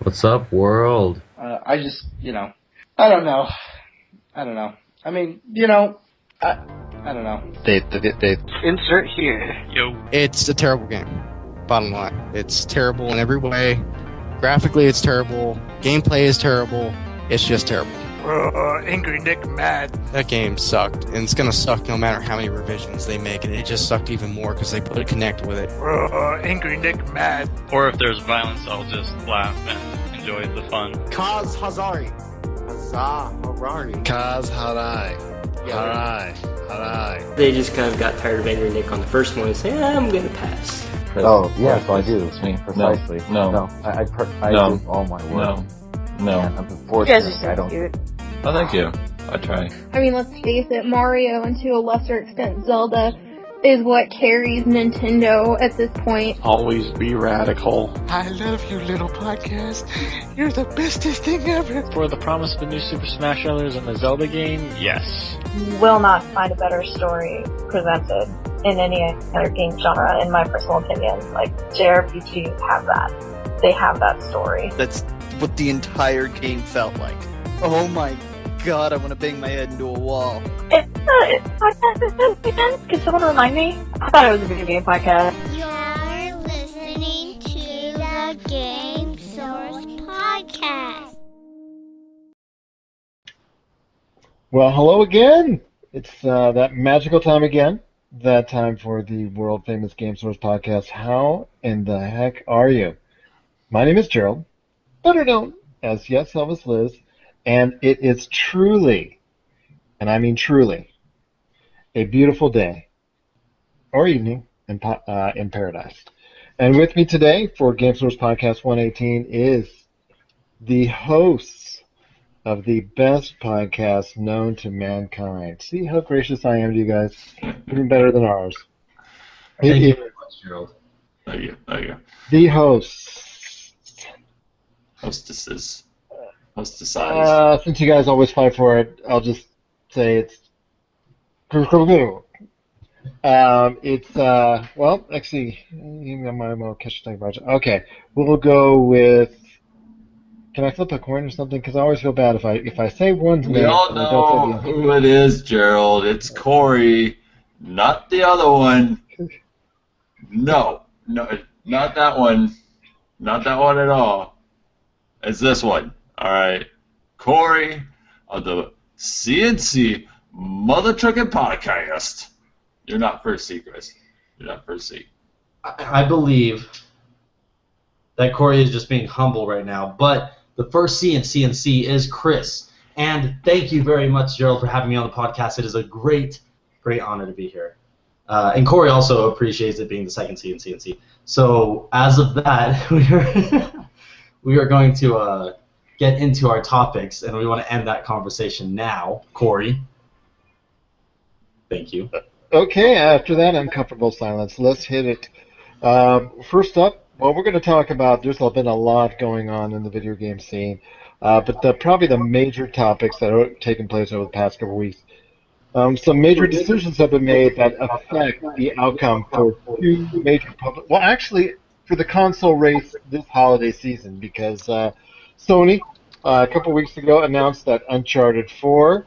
What's up, world? I just, I don't know. I mean, I don't know. They Insert here. Yo. It's a terrible game. Bottom line. It's terrible in every way. Graphically, it's terrible. Gameplay is terrible. It's just terrible. Angry Nick mad. That game sucked, and it's gonna suck no matter how many revisions they make, and it just sucked even more because they put a Kinect with it. Angry Nick mad. Or if there's violence, I'll just laugh and enjoy the fun. Kaz Hazari. Kaz Harai. They just kind of got tired of Angry Nick on the first one and say, I'm going to pass. Oh, yeah, so I do. Precisely. No. I No. do all my work. No. And You guys are unfortunately, so I don't. cute. Oh, thank you. I try. I mean, let's face it, Mario and to a lesser extent Zelda is what carries Nintendo at this point. Always be radical. I love you, little podcast. You're the bestest thing ever. For the promise of a new Super Smash Bros. And the Zelda game, yes. You will not find a better story presented in any other game genre, in my personal opinion. Like, JRPGs have that. They have that story. That's what the entire game felt like. Oh my god, I want to bang my head into a wall. It's a podcast again? Can someone remind me? I thought it was a video game podcast. You're listening to the Game Source Podcast. Well, hello again. It's that magical time again. That time for the world famous Game Source Podcast. How in the heck are you? My name is Gerald, better known as Yes Elvis Liz, and it is truly, and I mean truly, a beautiful day or evening in paradise. And with me today for Game Source Podcast 118 is the hosts of the best podcast known to mankind. See how gracious I am to you guys? Even better than ours. Thank you very much, Gerald. Thank you. The hosts. Hostesses. Since you guys always fight for it, I'll just say it's well, actually, I might catch a project. Okay, we'll go with. Can I flip a coin or something? Because I always feel bad if I say one's name. We all know who it is, Gerald. It's Corey, not the other one. No, not that one. Not that one at all. It's this one. All right, Corey of the CNC Mother Truckin' Podcast. You're not first seat, Chris. You're not first seat. I believe that Corey is just being humble right now, but the first C in CNC is Chris. And thank you very much, Gerald, for having me on the podcast. It is a great honor to be here. And Corey also appreciates it being the second C in CNC. So as of that, we are going to get into our topics, and we want to end that conversation now. Corey, thank you. Okay, after that uncomfortable silence, let's hit it. First up, well, we're going to talk about, there's been a lot going on in the video game scene, but probably the major topics that are taking place over the past couple weeks. Some major decisions have been made that affect the outcome for two major public, well, actually, for the console race this holiday season, because Sony, a couple weeks ago, announced that Uncharted 4,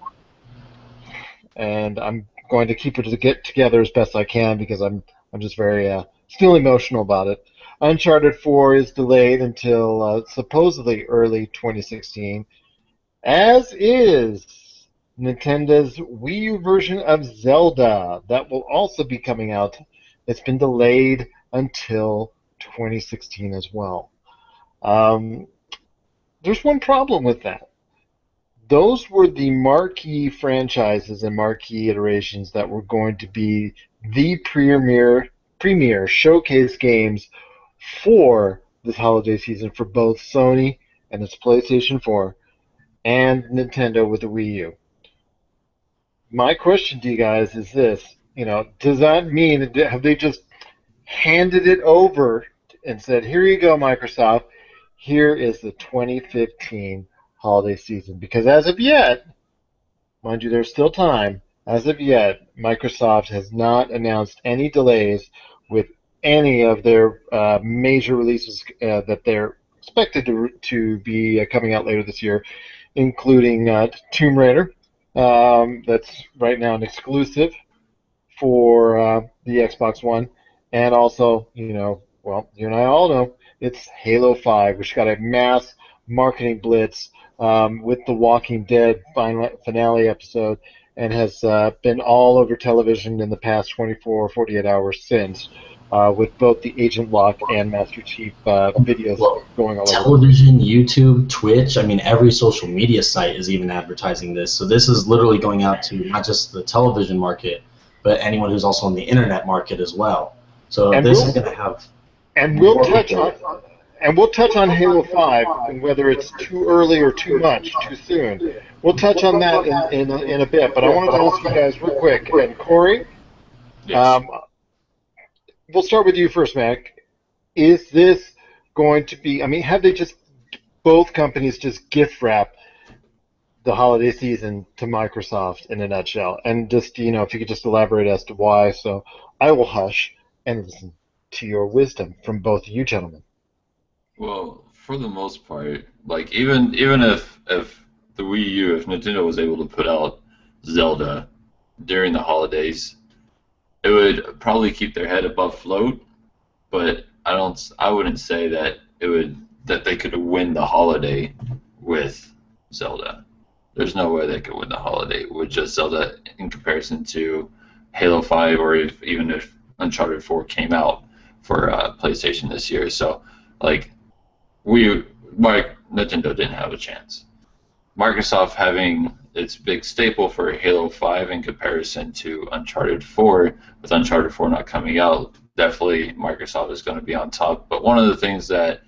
and I'm going to keep it together as best I can because I'm just very still emotional about it. Uncharted 4 is delayed until supposedly early 2016, as is Nintendo's Wii U version of Zelda. That will also be coming out. It's been delayed until 2016 as well. There's one problem with that. Those were the marquee franchises and marquee iterations that were going to be the premier showcase games for this holiday season for both Sony and its PlayStation 4 and Nintendo with the Wii U. My question to you guys is this, does that mean, have they just handed it over and said, here you go, Microsoft, here is the 2015 holiday season? Because as of yet, mind you, there's still time, as of yet, Microsoft has not announced any delays with any of their major releases that they're expected to be coming out later this year, including Tomb Raider. That's right now an exclusive for the Xbox One, and also, well, you and I all know it's Halo 5, which got a mass marketing blitz with the Walking Dead finale episode, and has been all over television in the past 24 or 48 hours since, with both the Agent Lock and Master Chief videos going all over. Television, YouTube, Twitch, I mean, every social media site is even advertising this. So this is literally going out to not just the television market, but anyone who's also in the internet market as well. So and this is going to have. And we'll touch on Halo 5 and whether it's too early or too much, too soon. We'll touch on that in a bit. But I wanted to ask you guys real quick. And Corey, Yes. We'll start with you first, Mac. Is this going to be? I mean, have they just both companies just gift wrap the holiday season to Microsoft in a nutshell? And just, if you could just elaborate as to why. So I will hush and listen to your wisdom from both of you gentlemen. Well, for the most part, like even if the Wii U, if Nintendo was able to put out Zelda during the holidays, it would probably keep their head above float. But I wouldn't say that they could win the holiday with Zelda. There's no way they could win the holiday with just Zelda in comparison to Halo 5, or even if Uncharted 4 came out for PlayStation this year. So, like, Nintendo didn't have a chance. Microsoft having its big staple for Halo 5 in comparison to Uncharted 4, with Uncharted 4 not coming out, definitely Microsoft is going to be on top. But one of the things that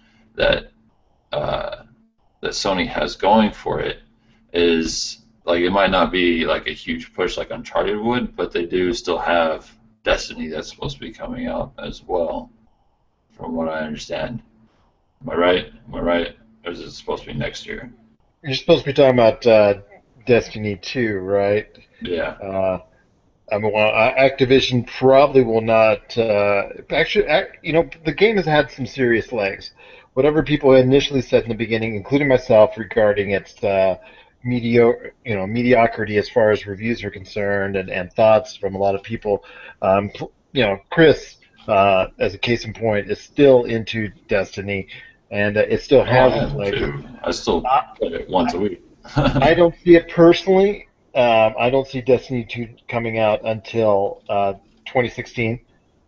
Sony has going for it is, like, it might not be like a huge push like Uncharted would, but they do still have Destiny that's supposed to be coming out as well, from what I understand. Am I right? Or is it supposed to be next year? You're supposed to be talking about Destiny 2, right? Yeah. Activision probably will not. Actually, the game has had some serious legs. Whatever people initially said in the beginning, including myself, regarding its mediocrity as far as reviews are concerned, and thoughts from a lot of people. Chris, as a case in point, is still into Destiny, and it still has legs. I still play it once a week. I don't see it personally. I don't see Destiny 2 coming out until 2016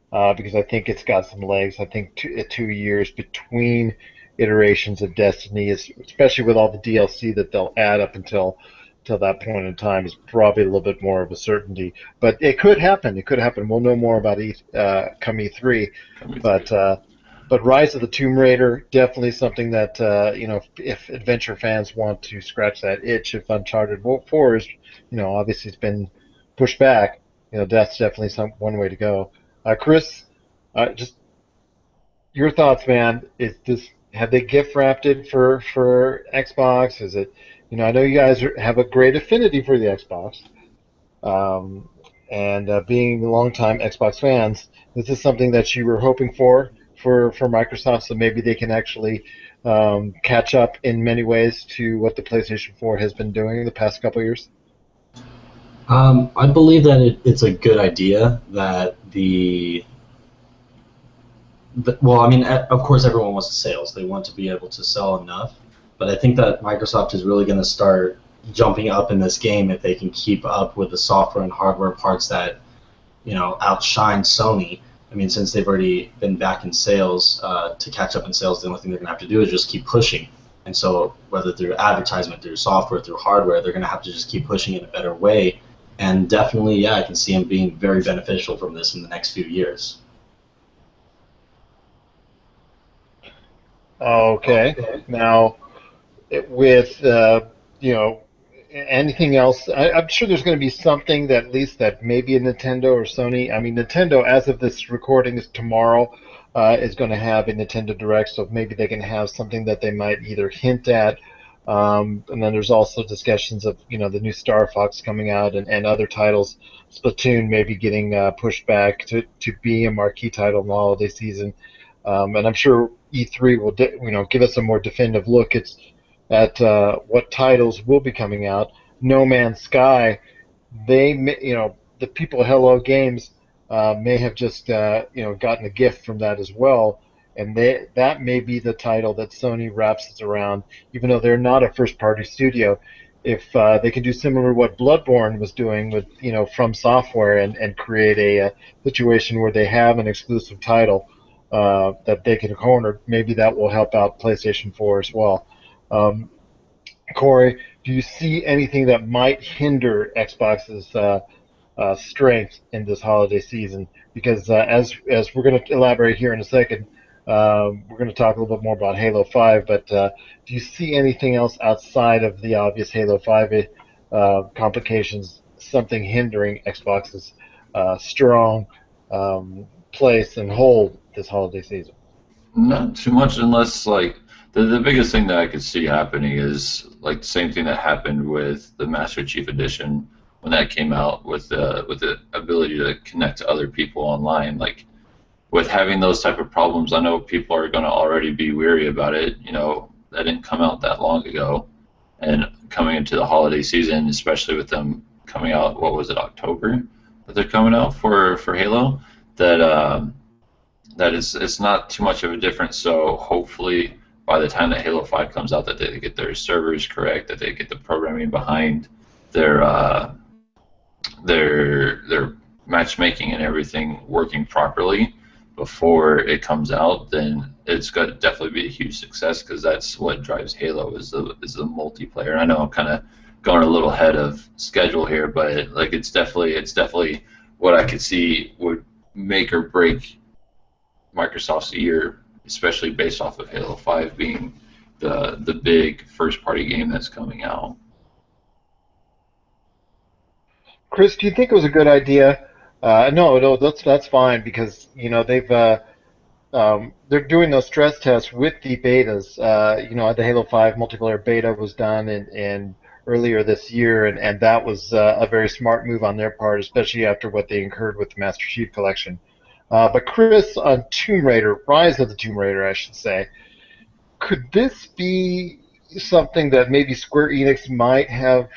because I think it's got some legs. I think 2 years between iterations of Destiny, especially with all the DLC that they'll add up until that point in time, is probably a little bit more of a certainty. But it could happen. It could happen. We'll know more about come E3. But Rise of the Tomb Raider, definitely something that, if adventure fans want to scratch that itch, if Uncharted 4 is, obviously it's been pushed back, that's definitely one way to go. Chris, just your thoughts, man. Have they gift wrapped it for Xbox? Is it, I know you guys have a great affinity for the Xbox, and being longtime Xbox fans, is this something that you were hoping for Microsoft, so maybe they can actually catch up in many ways to what the PlayStation 4 has been doing the past couple of years? I believe that it's a good idea that of course everyone wants sales. They want to be able to sell enough, but I think that Microsoft is really going to start jumping up in this game if they can keep up with the software and hardware parts that, outshine Sony. I mean, since they've already been back in sales, to catch up in sales, the only thing they're going to have to do is just keep pushing. And so whether through advertisement, through software, through hardware, they're going to have to just keep pushing in a better way. And definitely, I can see them being very beneficial from this in the next few years. Okay. Now, with, anything else, I'm sure there's going to be something that at least that maybe a Nintendo or Sony. I mean, Nintendo, as of this recording, is tomorrow, is going to have a Nintendo Direct, so maybe they can have something that they might either hint at. And then there's also discussions of, the new Star Fox coming out, and other titles. Splatoon maybe getting pushed back to be a marquee title in the holiday season. And I'm sure E3 will give us a more definitive look at what titles will be coming out. No Man's Sky, the people at Hello Games may have just gotten a gift from that as well, and that may be the title that Sony wraps us around, even though they're not a first-party studio. If they can do similar to what Bloodborne was doing with From Software and create a situation where they have an exclusive title that they can corner, maybe that will help out PlayStation 4 as well. Corey, do you see anything that might hinder Xbox's strength in this holiday season? Because as we're going to elaborate here in a second, we're going to talk a little bit more about Halo 5. But do you see anything else outside of the obvious Halo 5 complications, something hindering Xbox's strong place and hold this holiday season? Not too much, unless like the biggest thing that I could see happening is like the same thing that happened with the Master Chief Edition when that came out, with the ability to connect to other people online. Like with having those type of problems, I know people are going to already be weary about it. That didn't come out that long ago, and coming into the holiday season, especially with them coming out, what was it, October that they're coming out for Halo, that it's not too much of a difference. So hopefully by the time that Halo 5 comes out, that they get their servers correct, that they get the programming behind their matchmaking and everything working properly before it comes out, then it's going to definitely be a huge success, because that's what drives Halo is the multiplayer. I know I'm kind of going a little ahead of schedule here, but like it's definitely what I could see would make or break Microsoft's year, especially based off of Halo 5 being the big first-party game that's coming out. Chris, do you think it was a good idea? No, that's fine, because they're doing those stress tests with the betas. The Halo 5 multiplayer beta was done in earlier this year, and that was a very smart move on their part, especially after what they incurred with the Master Chief Collection. But Chris, on Tomb Raider, Rise of the Tomb Raider, I should say, could this be something that maybe Square Enix might have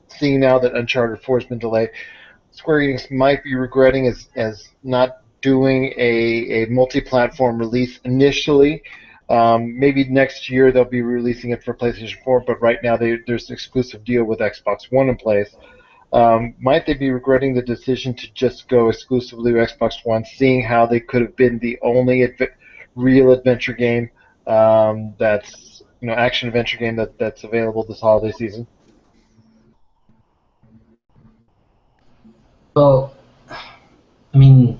seen now that Uncharted 4 has been delayed? Square Enix might be regretting as not doing a multi-platform release initially. Maybe next year they'll be releasing it for PlayStation 4, but right now there's an exclusive deal with Xbox One in place. Might they be regretting the decision to just go exclusively with Xbox One, seeing how they could have been the only real adventure game that's action adventure game that's available this holiday season? Well, I mean,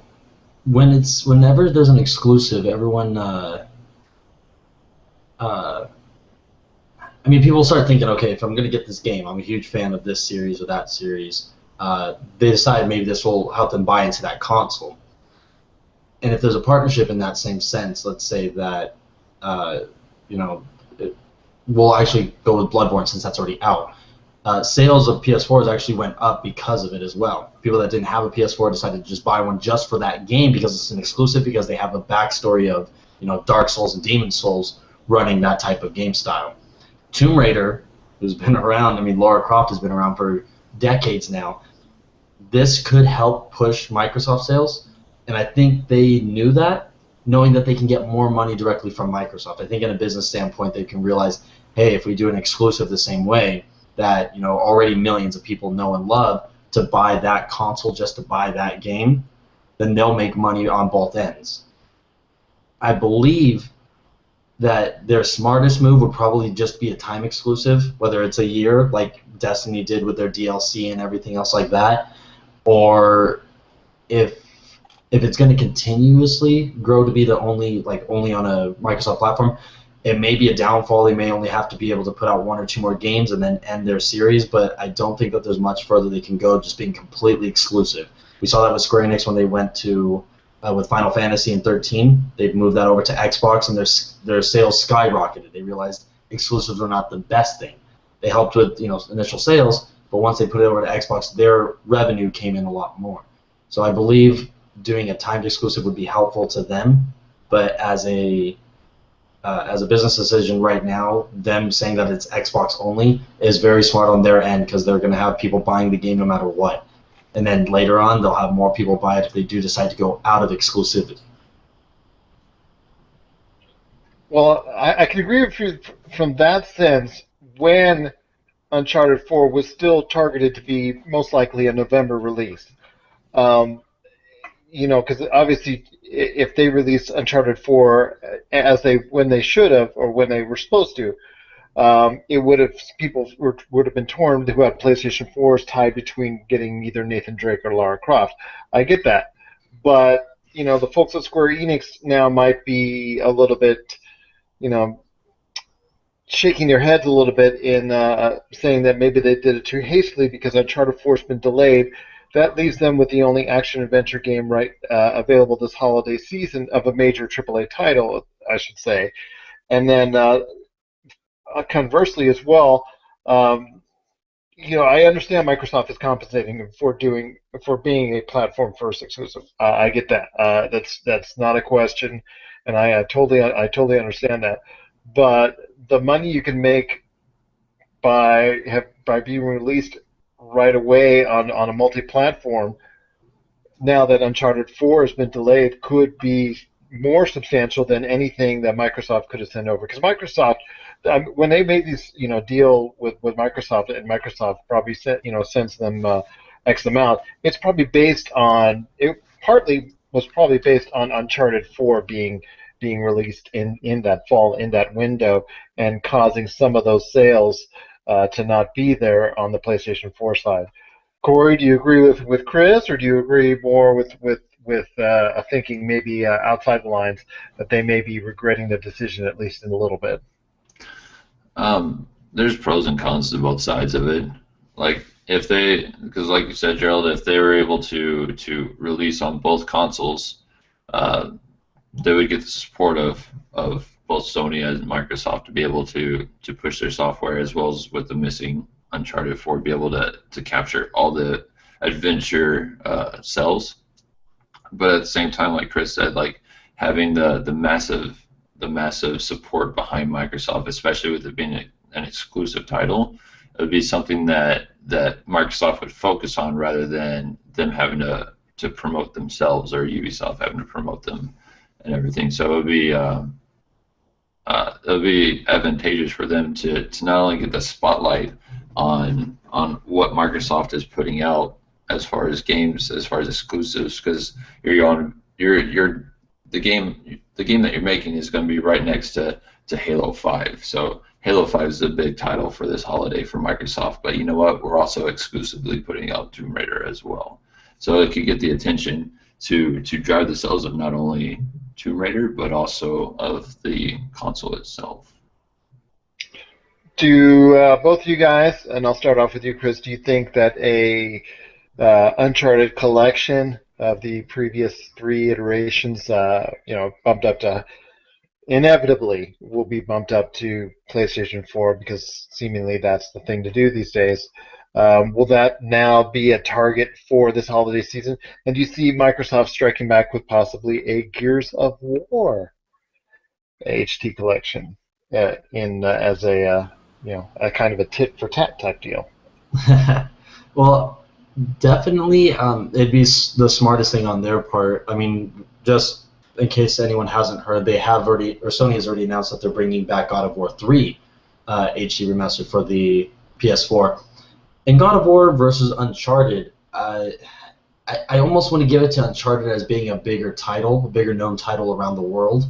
whenever there's an exclusive, everyone people start thinking, okay, if I'm going to get this game, I'm a huge fan of this series or that series. They decide maybe this will help them buy into that console. And if there's a partnership in that same sense, let's say that, we'll actually go with Bloodborne since that's already out. Sales of PS4s actually went up because of it as well. People that didn't have a PS4 decided to just buy one just for that game because it's an exclusive, because they have a backstory of Dark Souls and Demon Souls running that type of game style. Tomb Raider, who's been around, Lara Croft has been around for decades now. This could help push Microsoft sales, and I think they knew that, knowing that they can get more money directly from Microsoft. I think in a business standpoint, they can realize, hey, if we do an exclusive the same way that already millions of people know and love, to buy that console just to buy that game, then they'll make money on both ends. I believe that their smartest move would probably just be a time exclusive, whether it's a year like Destiny did with their DLC and everything else like that, or if it's going to continuously grow to be the only on a Microsoft platform, it may be a downfall. They may only have to be able to put out one or two more games and then end their series, but I don't think that there's much further they can go just being completely exclusive. We saw that with Square Enix when they went to with Final Fantasy and 13. They've moved that over to Xbox, and their sales skyrocketed. They realized exclusives are not the best thing. They helped with initial sales, but once they put it over to Xbox, their revenue came in a lot more. So I believe doing a timed exclusive would be helpful to them, but as a as a business decision right now, them saying that it's Xbox only is very smart on their end because they're going to have people buying the game no matter what. And then later on, they'll have more people buy it if they do decide to go out of exclusivity. Well, I can agree with you from that sense when Uncharted 4 was still targeted to be most likely a November release. Because obviously, if they released Uncharted 4 when they should have or when they were supposed to, it would have been torn who had PlayStation 4s tied between getting either Nathan Drake or Lara Croft. I get that, but the folks at Square Enix now might be a little bit, shaking their heads a little bit in saying that maybe they did it too hastily because Uncharted 4 has been delayed. That leaves them with the only action-adventure game available this holiday season of a major AAA title, I should say. And then conversely as well, I understand Microsoft is compensating for being a platform-first exclusive. I get that. That's not a question, and I totally understand that. But the money you can make by being released right away on a multi-platform, now that Uncharted 4 has been delayed, could be more substantial than anything that Microsoft could have sent over. Because Microsoft, when they made these, deal with Microsoft, and Microsoft probably sends them X amount, it's probably based on partly was probably based on Uncharted 4 being released in that fall, in that window, and causing some of those sales to not be there on the PlayStation 4 side. Corey, do you agree with Chris, or do you agree more with thinking maybe outside the lines that they may be regretting the decision at least in a little bit? There's pros and cons to both sides of it. Like because like you said, Gerald, if they were able to release on both consoles, they would get the support of both Sony and Microsoft to be able to push their software, as well as with the missing Uncharted 4, be able to capture all the adventure cells. But at the same time, like Chris said, like having the massive support behind Microsoft, especially with it being an exclusive title, it would be something that Microsoft would focus on rather than them having to promote themselves, or Ubisoft having to promote them and everything. So it would be advantageous for them to not only get the spotlight on what Microsoft is putting out as far as games, as far as exclusives, because the game that you're making is going to be right next to Halo 5. So Halo 5 is a big title for this holiday for Microsoft, but you know what? We're also exclusively putting out Tomb Raider as well. So it could get the attention to drive the sales of not only Tomb Raider, but also of the console itself. Do both of you guys, and I'll start off with you, Chris, do you think that a Uncharted collection of the previous 3 iterations, bumped up to, inevitably will be bumped up to PlayStation 4 because seemingly that's the thing to do these days? Will that now be a target for this holiday season? And do you see Microsoft striking back with possibly a Gears of War HT collection as a kind of a tit for tat type deal? Well, definitely, it'd be the smartest thing on their part. I mean, just in case anyone hasn't heard, Sony has already announced that they're bringing back God of War 3 HD remastered for the PS4. In God of War versus Uncharted, I almost want to give it to Uncharted as being a bigger title, a bigger known title around the world,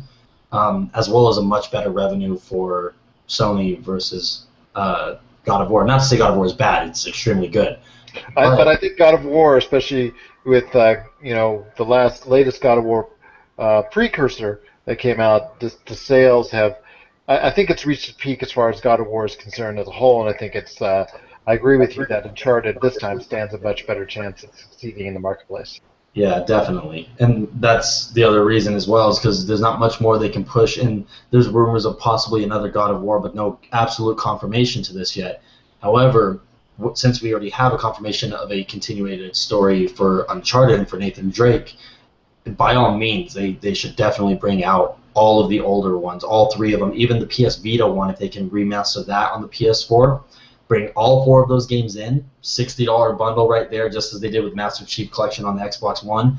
as well as a much better revenue for Sony versus God of War. Not to say God of War is bad; it's extremely good. But I think God of War, especially with the latest God of War precursor that came out, the sales have. I think it's reached its peak as far as God of War is concerned as a whole, and I think it's. I agree with you that Uncharted this time stands a much better chance of succeeding in the marketplace. Yeah, definitely. And that's the other reason as well, is because there's not much more they can push, and there's rumors of possibly another God of War, but no absolute confirmation to this yet. However, since we already have a confirmation of a continuated story for Uncharted and for Nathan Drake, by all means, they should definitely bring out all of the older ones, all 3 of them, even the PS Vita one, if they can remaster that on the PS4, bring all 4 of those games in, $60 bundle right there, just as they did with Master Chief Collection on the Xbox One,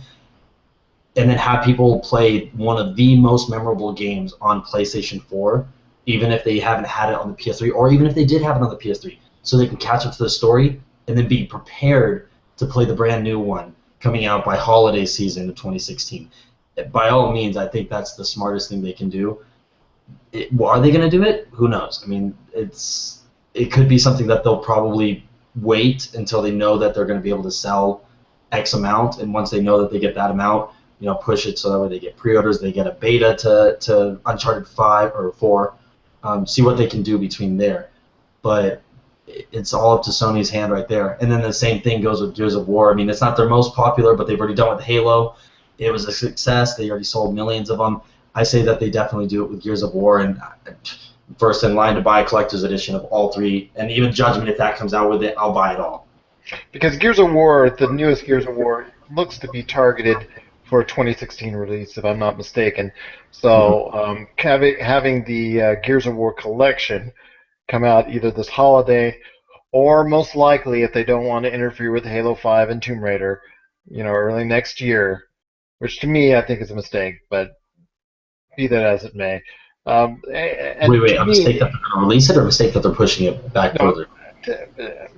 and then have people play one of the most memorable games on PlayStation 4, even if they haven't had it on the PS3, or even if they did have it on the PS3, so they can catch up to the story and then be prepared to play the brand new one coming out by holiday season of 2016. By all means, I think that's the smartest thing they can do. Are they going to do it? Who knows? I mean, it could be something that they'll probably wait until they know that they're going to be able to sell X amount, and once they know that they get that amount, push it so that way they get pre-orders, they get a beta to Uncharted 5 or 4, see what they can do between there. But it's all up to Sony's hand right there. And then the same thing goes with Gears of War. I mean, it's not their most popular, but they've already done it with Halo. It was a success. They already sold millions of them. I say that they definitely do it with Gears of War, and first in line to buy a collector's edition of all 3, and even Judgment, if that comes out with it, I'll buy it all. Because Gears of War, the newest Gears of War, looks to be targeted for a 2016 release, if I'm not mistaken. So having the Gears of War collection come out either this holiday, or most likely, if they don't want to interfere with Halo 5 and Tomb Raider, early next year, which to me I think is a mistake, but be that as it may. Wait, a mistake that they're going to release it, or a mistake that they're pushing it back further?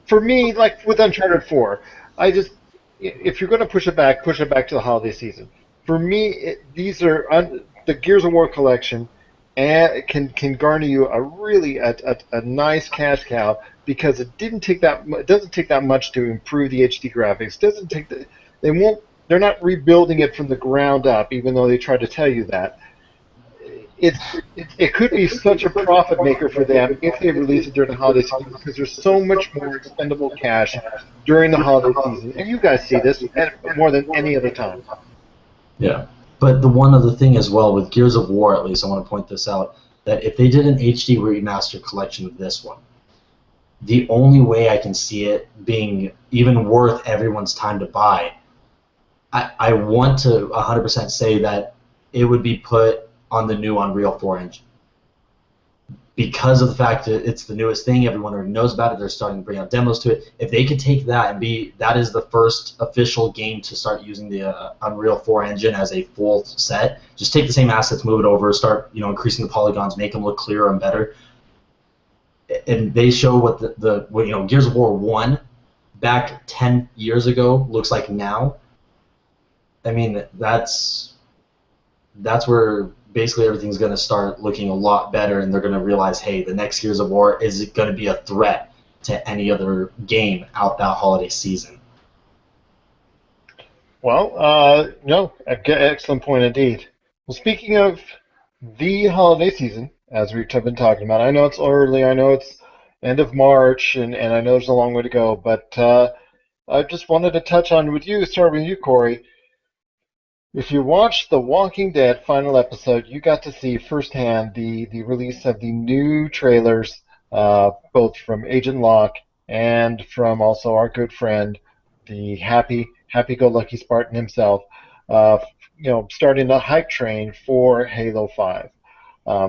For me, like with Uncharted 4, if you're going to push it back to the holiday season. For me, these are the Gears of War collection, and can garner you a really a nice cash cow, because it doesn't take that much to improve the HD graphics. They're not rebuilding it from the ground up, even though they try to tell you that. It could be such a profit maker for them if they release it during the holiday season, because there's so much more expendable cash during the holiday season, and you guys see this more than any other time. Yeah, but the one other thing as well with Gears of War, at least I want to point this out, that if they did an HD remaster collection of this one, the only way I can see it being even worth everyone's time to buy, I want to 100% say that it would be put on the new Unreal 4 engine. Because of the fact that it's the newest thing, everyone already knows about it, they're starting to bring out demos to it. If they could take that and that is the first official game to start using the Unreal 4 engine as a full set, just take the same assets, move it over, start increasing the polygons, make them look clearer and better. And they show what Gears of War 1 back 10 years ago looks like now. I mean, that's where basically everything's going to start looking a lot better, and they're going to realize, hey, the next Gears of War is going to be a threat to any other game out that holiday season. Well, no, excellent point indeed. Well, speaking of the holiday season, as we've been talking about, I know it's early, I know it's end of March, and I know there's a long way to go, but I just wanted to touch on start with you, Corey. If you watched The Walking Dead final episode, you got to see firsthand the release of the new trailers, both from Agent Locke and from also our good friend, the happy-go-lucky Spartan himself, starting the hype train for Halo 5.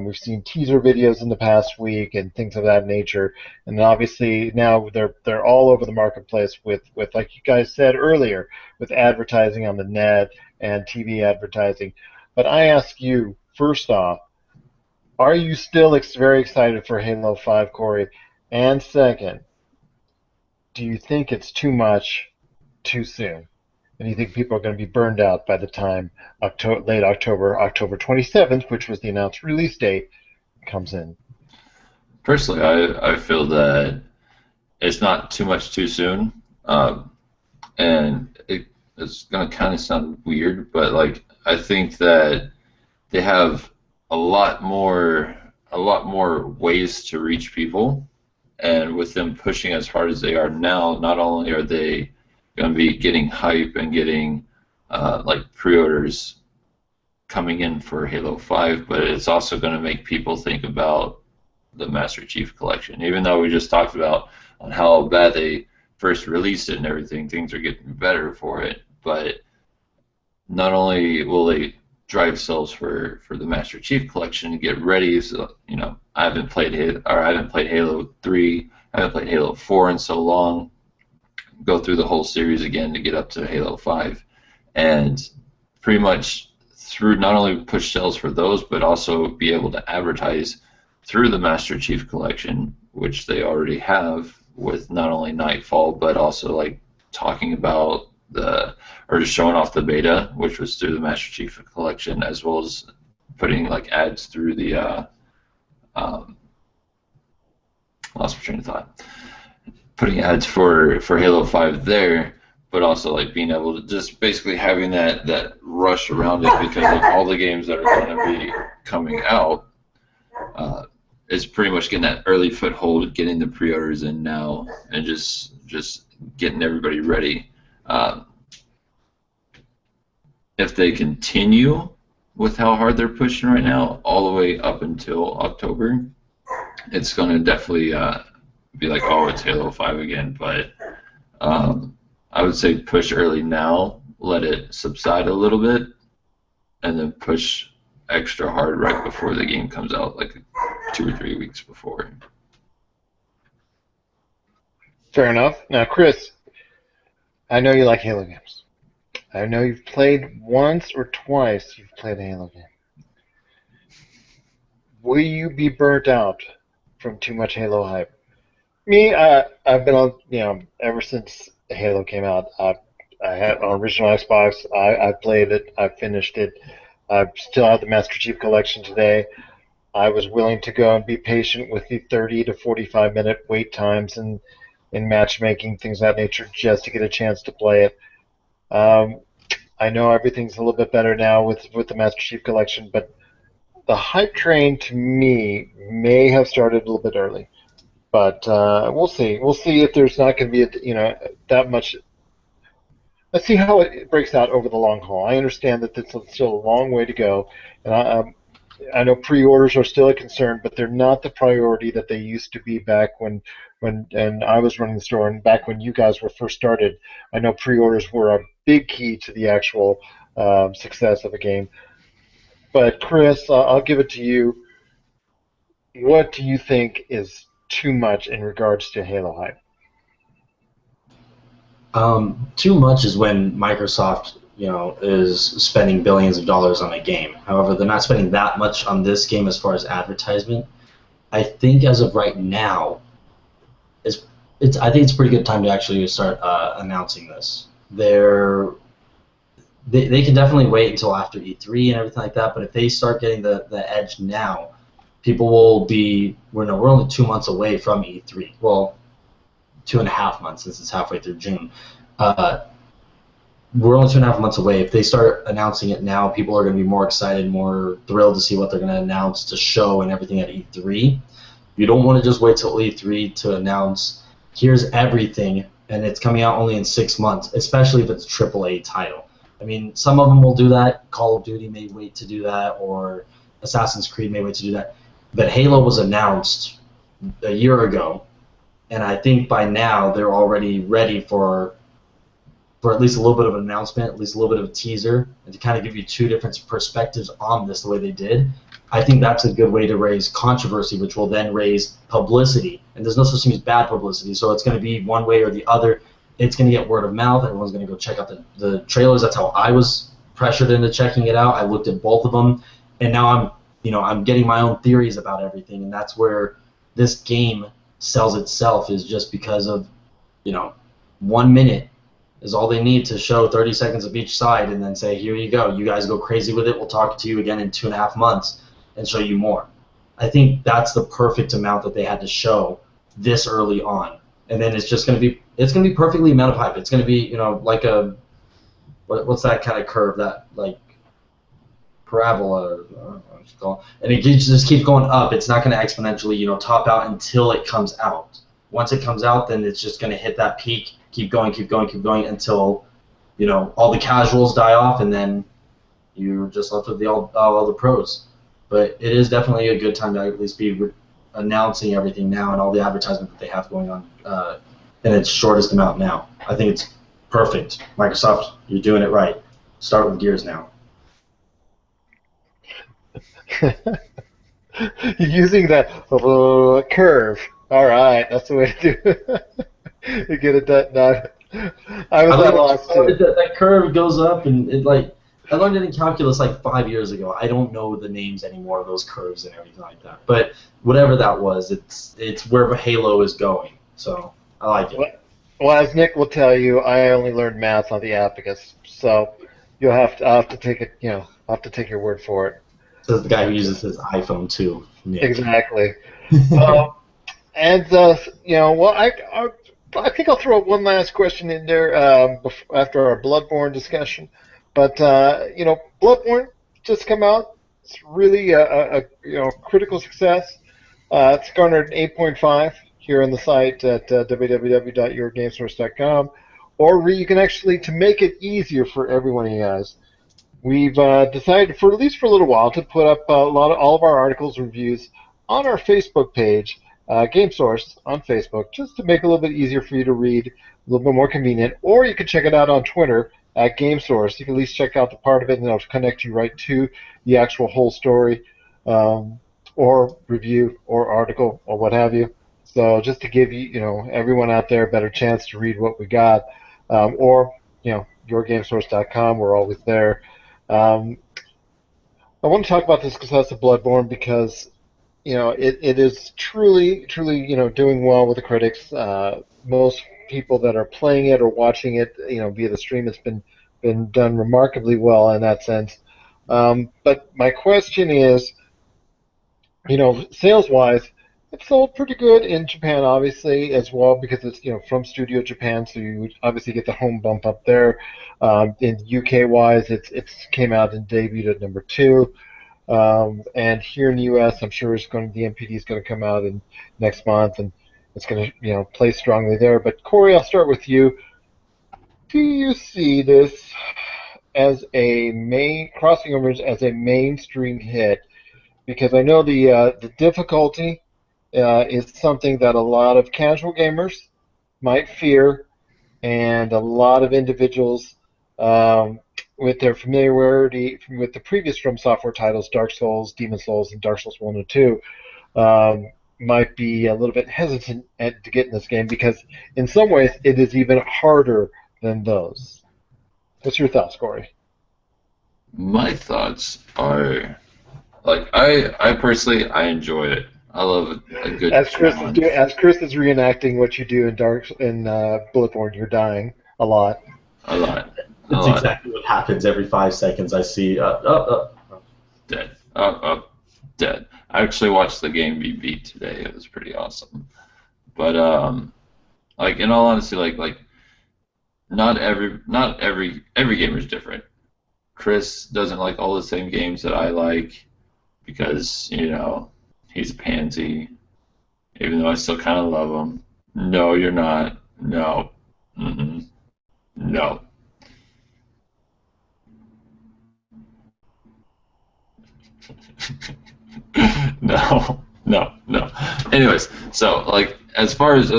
We've seen teaser videos in the past week and things of that nature, and obviously now they're all over the marketplace with like you guys said earlier, with advertising on the net and TV advertising. But I ask you, first off, are you still very excited for Halo 5, Corey? And second, do you think it's too much too soon? And you think people are going to be burned out by the time late October 27th, which was the announced release date, comes in? Personally, I feel that it's not too much too soon, and it's going to kind of sound weird, but like I think that they have a lot more ways to reach people, and with them pushing as hard as they are now, not only are they going to be getting hype and getting like pre-orders coming in for Halo 5, but it's also going to make people think about the Master Chief Collection. Even though we just talked about on how bad they first released it and everything, things are getting better for it, but not only will they drive sales for the Master Chief Collection and get ready. So I haven't played Halo 3, I haven't played Halo 4 in so long. Go through the whole series again to get up to Halo 5, and pretty much through not only push sales for those, but also be able to advertise through the Master Chief Collection, which they already have with not only Nightfall, but also like talking about or just showing off the beta, which was through the Master Chief Collection, as well as putting like ads through the lost my train of thought. Putting ads for Halo 5 there, but also like being able to just basically having that rush around it because of all the games that are going to be coming out. It's pretty much getting that early foothold, getting the pre-orders in now, and just getting everybody ready. If they continue with how hard they're pushing right now, all the way up until October, it's going to definitely be like, oh, it's Halo 5 again. But I would say push early now, let it subside a little bit, and then push extra hard right before the game comes out, like 2 or 3 weeks before. Fair enough. Now, Chris, I know you like Halo games. I know you've played once or twice. You've played a Halo game. Will you be burnt out from too much Halo hype? Me, I've been on, ever since Halo came out. I had on original Xbox. I played it. I finished it. I still have the Master Chief Collection today. I was willing to go and be patient with the 30 to 45 minute wait times in matchmaking, things of that nature, just to get a chance to play it. I know everything's a little bit better now with the Master Chief Collection, but the hype train to me may have started a little bit early. But we'll see. We'll see if there's not going to be that much. Let's see how it breaks out over the long haul. I understand that it's still a long way to go, and I know pre-orders are still a concern, but they're not the priority that they used to be back when I was running the store, and back when you guys were first started. I know pre-orders were a big key to the actual success of a game. But Chris, I'll give it to you. What do you think is too much in regards to Halo hype? Too much is when Microsoft, is spending billions of dollars on a game. However, they're not spending that much on this game as far as advertisement. I think as of right now, I think it's a pretty good time to actually start announcing this. They can definitely wait until after E3 and everything like that, but if they start getting the edge now, people will be, we're only 2 months away from E3. Well, 2.5 months since it's halfway through June. We're only 2.5 months away. If they start announcing it now, people are going to be more excited, more thrilled to see what they're going to announce, to show and everything at E3. You don't want to just wait till E3 to announce, here's everything, and it's coming out only in 6 months, especially if it's a AAA title. I mean, some of them will do that. Call of Duty may wait to do that, or Assassin's Creed may wait to do that. But Halo was announced a year ago, and I think by now they're already ready for at least a little bit of an announcement, at least a little bit of a teaser, and to kind of give you two different perspectives on this the way they did. I think that's a good way to raise controversy, which will then raise publicity. And there's no such thing as bad publicity, so it's going to be one way or the other. It's going to get word of mouth. Everyone's going to go check out the trailers. That's how I was pressured into checking it out. I looked at both of them, and now I'm getting my own theories about everything, and that's where this game sells itself, is just because of 1 minute is all they need to show 30 seconds of each side and then say, here you go, you guys go crazy with it, we'll talk to you again in 2.5 months and show you more. I think that's the perfect amount that they had to show this early on. And then it's just going to be perfectly amount of hype. It's going to be, like a, what's that kind of curve, that like parabola, and it just keeps going up. It's not going to exponentially, top out until it comes out. Once it comes out, then it's just going to hit that peak, keep going until, all the casuals die off, and then you're just left with all the pros. But it is definitely a good time to at least be announcing everything now and all the advertisement that they have going on in its shortest amount now. I think it's perfect. Microsoft, you're doing it right. Start with Gears now. Using that curve. All right, that's the way to do it. To get it done. No, I was I at don't know loss too. that curve goes up, and it like I learned it in calculus like 5 years ago. I don't know the names anymore of those curves and everything like that. But whatever that was, it's where Halo is going. So I like it. Well, as Nick will tell you, I only learned math on the abacus, so I'll have to take it. I'll have to take your word for it. Says the guy who uses his iPhone too, Nick. Exactly. And well, I think I'll throw one last question in there after our Bloodborne discussion. But Bloodborne just come out. It's really a critical success. It's garnered an 8.5 here on the site at www.yourgamesource.com. Or you can actually, to make it easier for everyone of you guys, we've decided, for at least for a little while, to put up all of our articles and reviews on our Facebook page, Game Source on Facebook, just to make it a little bit easier for you to read, a little bit more convenient. Or you can check it out on Twitter at Game Source. You can at least check out the part of it, and it'll connect you right to the actual whole story, or review, or article, or what have you. So just to give everyone out there a better chance to read what we got, or yourgamesource.com. We're always there. I want to talk about the success of Bloodborne because it is truly doing well with the critics. Most people that are playing it or watching it via the stream, it's been done remarkably well in that sense. But my question is, sales wise, it's sold pretty good in Japan, obviously, as well, because it's from Studio Japan, so you would obviously get the home bump up there. In UK wise, it's came out and debuted at number 2. And here in the U.S., I'm sure the MPD is going to come out in next month, and it's going to play strongly there. But Corey, I'll start with you. Do you see this as crossing over as a mainstream hit? Because I know the difficulty is something that a lot of casual gamers might fear, and a lot of individuals with their familiarity with the previous From Software titles, Dark Souls, Demon Souls, and Dark Souls 1 and 2, might be a little bit hesitant to get in this game because in some ways it is even harder than those. What's your thoughts, Corey? My thoughts are, I personally, I enjoy it. I love a good challenge. As Chris is reenacting what you do in Bloodborne, you're dying a lot. A lot. It's exactly what happens every 5 seconds. I see dead. Dead. I actually watched the game be beat today. It was pretty awesome. But in all honesty, not every gamer is different. Chris doesn't like all the same games that I like because he's a pansy. Even though I still kind of love him. No, you're not. No. Mm-mm. No. No. Anyways, so as far as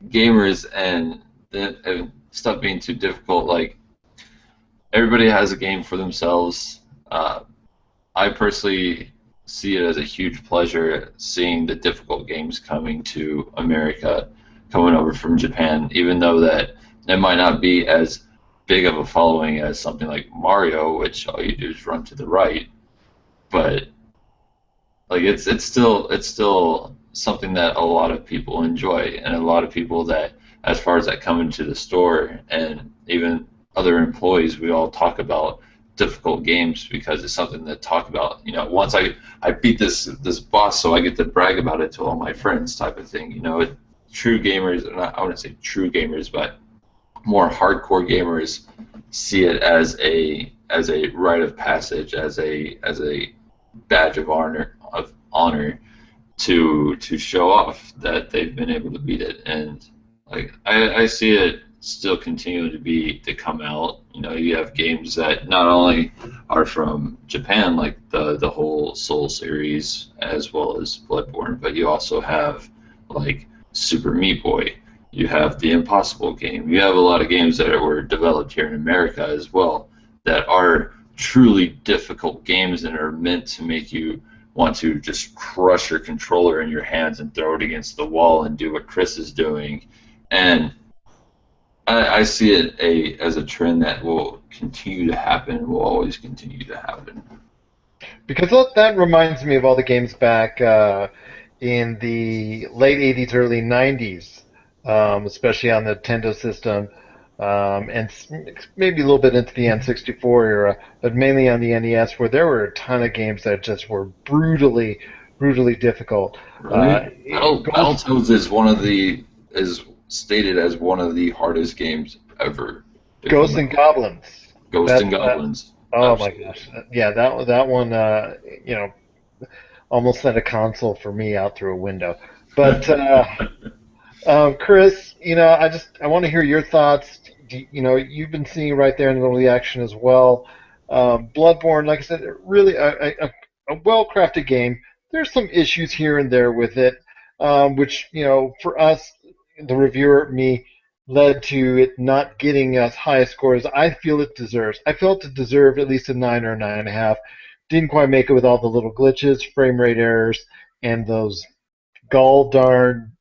gamers and stuff being too difficult, everybody has a game for themselves. I personally see it as a huge pleasure seeing the difficult games coming to America, coming over from Japan, even though that it might not be as big of a following as something like Mario, which all you do is run to the right. But it's still something that a lot of people enjoy, and a lot of people that, as far as that come into the store, and even other employees, we all talk about difficult games because it's something to talk about. Once I beat this boss, so I get to brag about it to all my friends, type of thing. True gamers, I wouldn't say true gamers, but more hardcore gamers see it as a rite of passage, as a badge of honor to show off that they've been able to beat it. And I see it still continuing to come out. You have games that not only are from Japan, like the whole Soul series, as well as Bloodborne, but you also have Super Meat Boy. You have the Impossible game. You have a lot of games that were developed here in America as well that are truly difficult games that are meant to make you want to just crush your controller in your hands and throw it against the wall and do what Chris is doing. And I see it as a trend that will continue to happen, will always continue to happen. Because that reminds me of all the games back in the late 80s, early 90s, especially on the Nintendo system, and maybe a little bit into the N64 era, but mainly on the NES, where there were a ton of games that just were brutally, brutally difficult. Really? Battletoads is stated as one of the hardest games ever. Ghosts and Goblins. Ghosts and Goblins. Oh Absolutely. my gosh! Yeah, that one, almost sent a console for me out through a window. But Chris, I want to hear your thoughts. You've been seeing right there in the middle of the action as well. Bloodborne, like I said, really a well-crafted game. There's some issues here and there with it, which for us, the reviewer, me, led to it not getting as high a score as I feel it deserves. I felt it deserved at least a 9 or a 9.5. Didn't quite make it with all the little glitches, frame rate errors, and those gall darn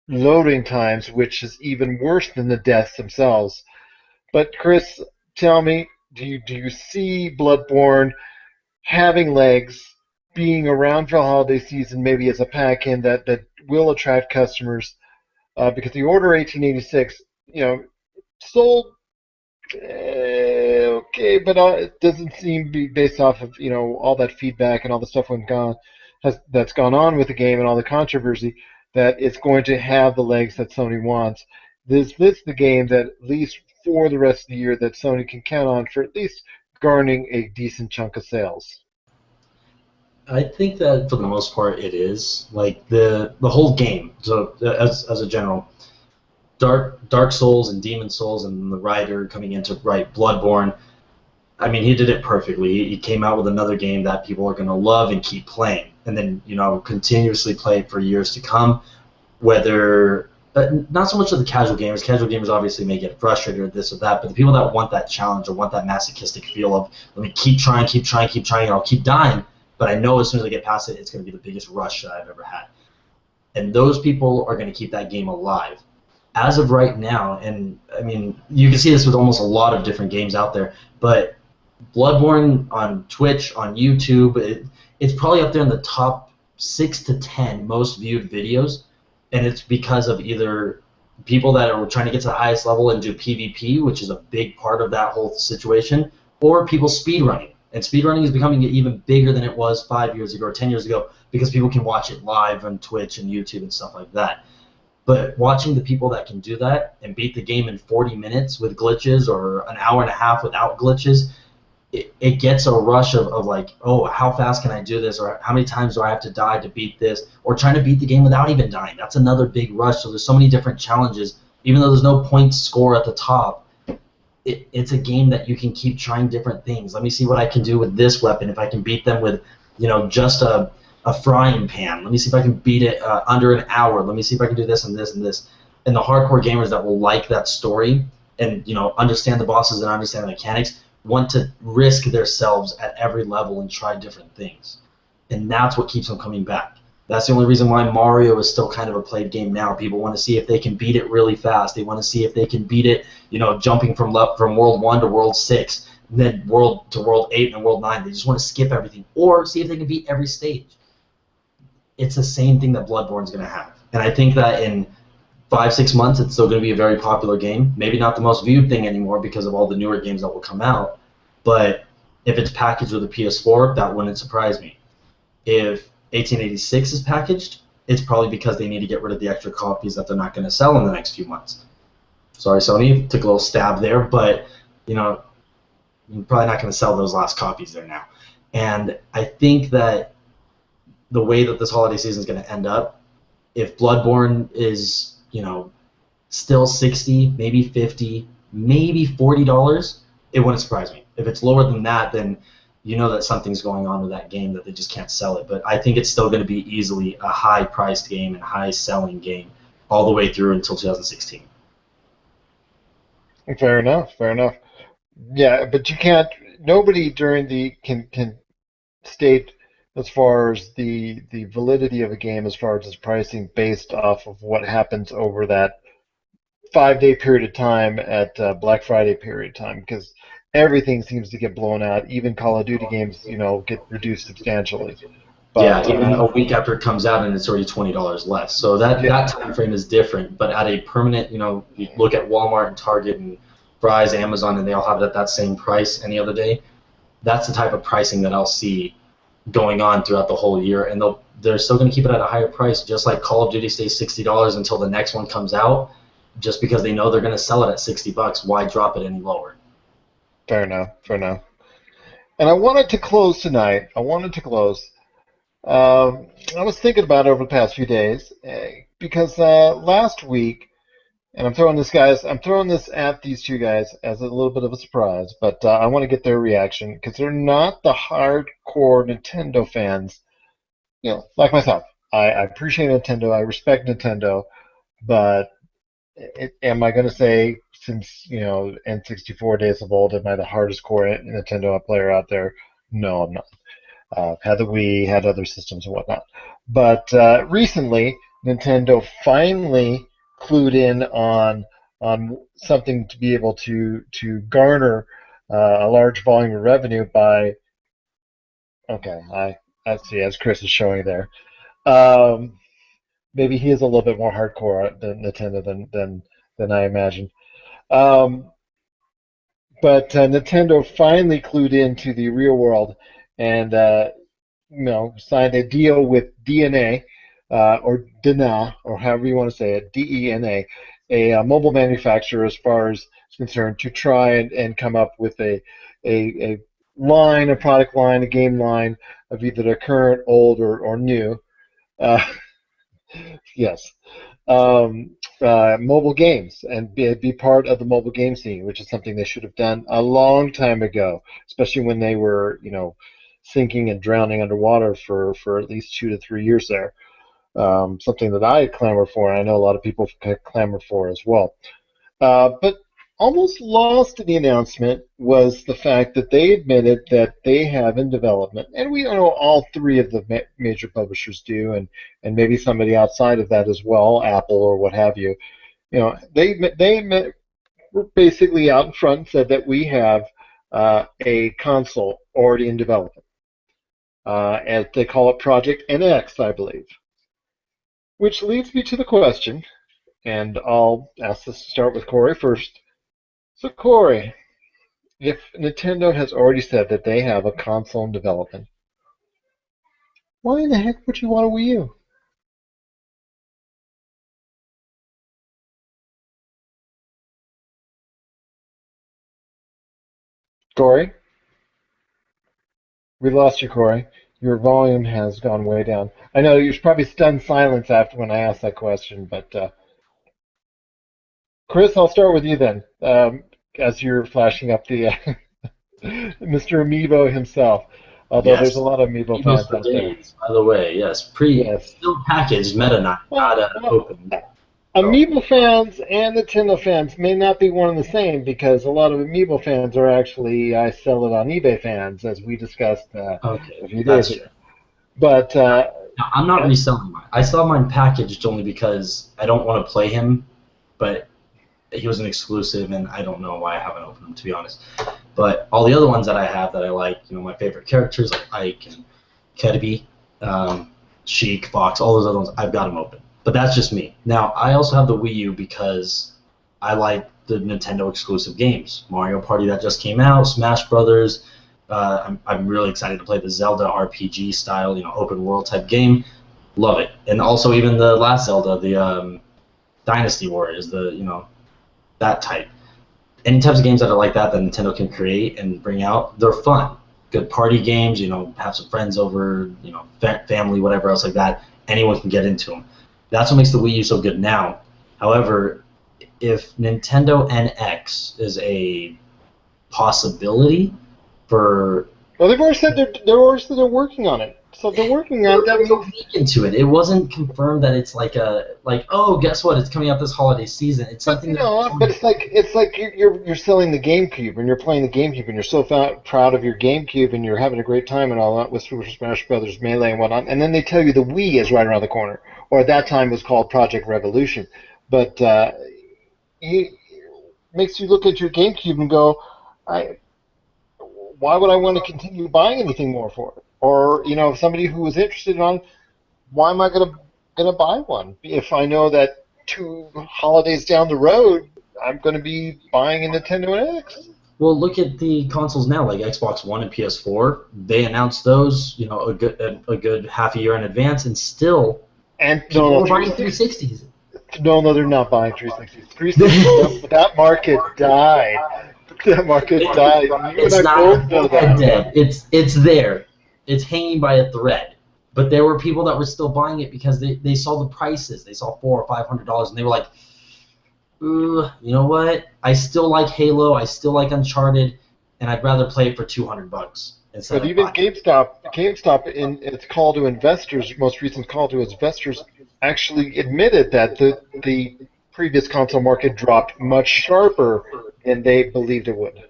loading times, which is even worse than the deaths themselves. But Chris, tell me, do you see Bloodborne having legs, being around for the holiday season, maybe as a pack-in that will attract customers? Because the Order 1886, sold okay, but it doesn't seem to be based off of all that feedback and all the stuff that's gone on with the game and all the controversy, that it's going to have the legs that Sony wants. Is this the game that, at least for the rest of the year, that Sony can count on for at least garnering a decent chunk of sales? I think that for the most part it is. Like the whole game, so as a general, Dark Souls and Demon Souls and the writer coming in to write Bloodborne, I mean, he did it perfectly. He came out with another game that people are going to love and keep playing, and then continuously play it for years to come. Whether not so much of the casual gamers obviously may get frustrated or this or that, but the people that want that challenge or want that masochistic feel of, let me keep trying, and I'll keep dying, but I know as soon as I get past it, it's going to be the biggest rush that I've ever had. And those people are going to keep that game alive. As of right now, and I mean, you can see this with almost a lot of different games out there, but Bloodborne on Twitch, on YouTube, it's probably up there in the top 6 to 10 most viewed videos, and it's because of either people that are trying to get to the highest level and do PvP, which is a big part of that whole situation, or people speedrunning. And speedrunning is becoming even bigger than it was 5 years ago or 10 years ago because people can watch it live on Twitch and YouTube and stuff like that. But watching the people that can do that and beat the game in 40 minutes with glitches or an hour and a half without glitches, it gets a rush of like, oh, how fast can I do this? Or how many times do I have to die to beat this? Or trying to beat the game without even dying. That's another big rush. So there's so many different challenges. Even though there's no point score at the top, it's a game that you can keep trying different things. Let me see what I can do with this weapon. If I can beat them with, just a frying pan. Let me see if I can beat it under an hour. Let me see if I can do this and this and this. And the hardcore gamers that will like that story and understand the bosses and understand the mechanics want to risk themselves at every level and try different things. And that's what keeps them coming back. That's the only reason why Mario is still kind of a played game now. People want to see if they can beat it really fast. They want to see if they can beat it, jumping from World 1 to World 6, and then World to World 8 and World 9. They just want to skip everything. Or see if they can beat every stage. It's the same thing that Bloodborne's going to have. And I think that in 5-6 months, it's still going to be a very popular game. Maybe not the most viewed thing anymore because of all the newer games that will come out. But if it's packaged with a PS4, that wouldn't surprise me. If 1886 is packaged, it's probably because they need to get rid of the extra copies that they're not going to sell in the next few months. Sorry, Sony, took a little stab there, but you're probably not going to sell those last copies there now. And I think that the way that this holiday season is going to end up, if Bloodborne is, still 60, maybe 50, maybe $40, it wouldn't surprise me. If it's lower than that, then that something's going on with that game, that they just can't sell it. But I think it's still going to be easily a high-priced game and high-selling game all the way through until 2016. Fair enough. Yeah, but you can't nobody during the can state as far as the validity of a game as far as its pricing based off of what happens over that 5-day period of time at Black Friday period of time, because everything seems to get blown out. Even Call of Duty games, get reduced substantially. But, yeah, even a week after it comes out and it's already $20 less. So that time frame is different. But at a permanent, you look at Walmart and Target and Fry's, Amazon, and they all have it at that same price any other day. That's the type of pricing that I'll see going on throughout the whole year, and they're still going to keep it at a higher price, just like Call of Duty stays $60 until the next one comes out. Just because they know they're going to sell it at $60, why drop it any lower? Fair enough. And I wanted to close tonight. I was thinking about it over the past few days because last week, and I'm throwing this at these two guys as a little bit of a surprise, but I want to get their reaction because they're not the hardcore Nintendo fans, like myself. I appreciate Nintendo, I respect Nintendo, but am I going to say, since N64 days of old, am I the hardest core Nintendo player out there? No, I'm not. Had the Wii, had other systems and whatnot. But recently, Nintendo finally clued in on something to be able to garner a large volume of revenue by. Okay, I see, as Chris is showing there. Maybe he is a little bit more hardcore than Nintendo than I imagine. But Nintendo finally clued into the real world and signed a deal with DNA or DeNA, or however you want to say it, DENA, a mobile manufacturer as far as it's concerned, to try and come up with a product line, a game line of either the current, old, or new. Yes. Mobile games and be part of the mobile game scene, which is something they should have done a long time ago, especially when they were, sinking and drowning underwater for at least 2 to 3 years there. Something that I clamor for, and I know a lot of people clamor for as well. But almost lost in the announcement was the fact that they admitted that they have in development, and we know all three of the major publishers do, and maybe somebody outside of that as well, Apple or what have you. They were basically out in front and said that we have a console already in development. As they call it, Project NX, I believe. Which leads me to the question, and I'll ask this to start with Corey first. So, Corey, if Nintendo has already said that they have a console in development, why in the heck would you want a Wii U? Corey? We lost you, Corey. Your volume has gone way down. I know you're probably stunned silence after when I asked that question, but Chris, I'll start with you then, as you're flashing up the Mr. Amiibo himself. Although there's a lot of Amiibo fans for out there. days, by the way, yes, still packaged Meta Knight, not open. Amiibo fans and Nintendo fans may not be one and the same, because a lot of Amiibo fans are actually I sell it on eBay fans, as we discussed a few days ago. But I'm not reselling mine. I sell mine packaged only because I don't want to play him, but he was an exclusive, and I don't know why I haven't opened them, to be honest. But all the other ones that I have that I like, my favorite characters like Ike and Kirby, Sheik, Fox, all those other ones, I've got them open. But that's just me. Now, I also have the Wii U because I like the Nintendo exclusive games. Mario Party that just came out, Smash Brothers. I'm really excited to play the Zelda RPG style, open world type game. Love it. And also even the last Zelda, the Dynasty Warriors, that type. Any types of games that are like that Nintendo can create and bring out, they're fun. Good party games, have some friends over, family, whatever else like that. Anyone can get into them. That's what makes the Wii U so good now. However, if Nintendo NX is a possibility for... Well, they've already said they're working on it. So they're working on that. There was a week into it. It wasn't confirmed that it's like oh, guess what? It's coming out this holiday season. It's something But it's like you're selling the GameCube and you're playing the GameCube and you're so proud of your GameCube and you're having a great time and all that with Super Smash Brothers Melee and whatnot, and then they tell you the Wii is right around the corner, or at that time it was called Project Revolution, but it makes you look at your GameCube and go, why would I want to continue buying anything more for it? Or if somebody who was interested on, why am I gonna buy one if I know that 2 holidays down the road I'm going to be buying a Nintendo NX? Well, look at the consoles now, like Xbox One and PS4. They announced those, a good half a year in advance, and still people are buying 360s. No, they're not buying 360s. 360s, that market died. That market died. It's not dead. It's there. It's hanging by a thread. But there were people that were still buying it because they saw the prices. They saw $400 or $500, and they were like, you know what? I still like Halo. I still like Uncharted, and I'd rather play it for $200. But even GameStop in its call to investors, most recent call to investors, actually admitted that the previous console market dropped much sharper than they believed it would.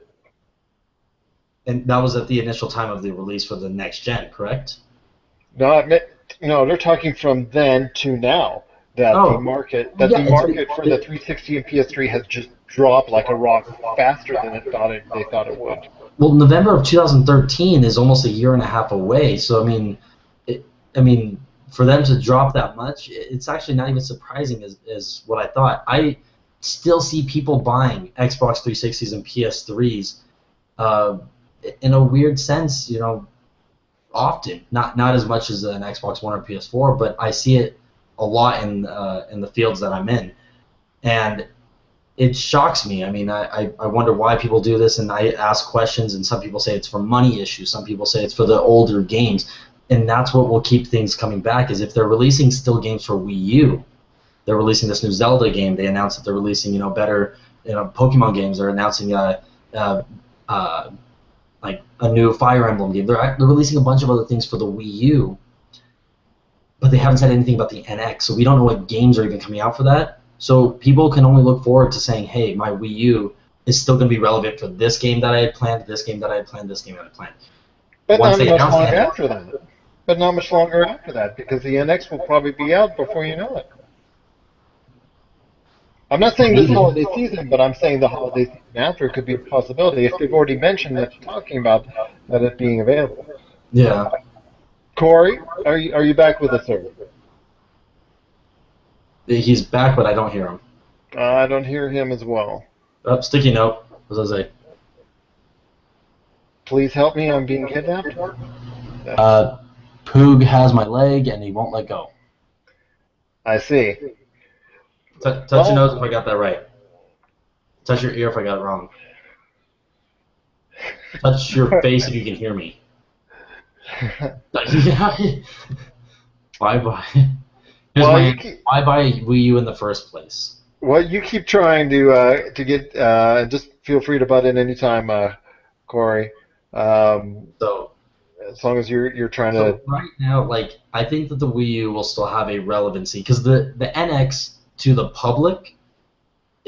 And that was at the initial time of the release for the next gen, correct? No, they're talking from then to now. That the market for the 360 and PS3 has just dropped like a rock faster than they thought it would. Well, November of 2013 is almost a year and a half away. So I mean, for them to drop that much, it's actually not even surprising as what I thought. I still see people buying Xbox 360s and PS3s in a weird sense, often. Not as much as an Xbox One or PS4, but I see it a lot in the fields that I'm in, and it shocks me. I mean, I wonder why people do this, and I ask questions, and some people say it's for money issues, some people say it's for the older games, and that's what will keep things coming back. Is if they're releasing still games for Wii U, they're releasing this new Zelda game. They announced that they're releasing better Pokemon games. They're announcing like a new Fire Emblem game. They're releasing a bunch of other things for the Wii U, but they haven't said anything about the NX, so we don't know what games are even coming out for that. So people can only look forward to saying, hey, my Wii U is still going to be relevant for this game that I had planned, this game that I had planned, this game that I had planned. But not much longer after that. But not much longer after that, because the NX will probably be out before you know it. I'm not saying this holiday season, but I'm saying the holiday season after could be a possibility if they've already mentioned that talking about that it being available. Yeah. Corey, are you back with us, sir? He's back, but I don't hear him. I don't hear him as well. Oh, sticky note. What does that say? Please help me. I'm being kidnapped. Poog has my leg, and he won't let go. I see. Touch your nose if I got that right. Touch your ear if I got it wrong. Touch your face if you can hear me. Why buy Wii U in the first place? Well, you keep trying to get. Just feel free to butt in anytime, Corey. So as long as you're trying to. Right now, I think that the Wii U will still have a relevancy because the NX to the public,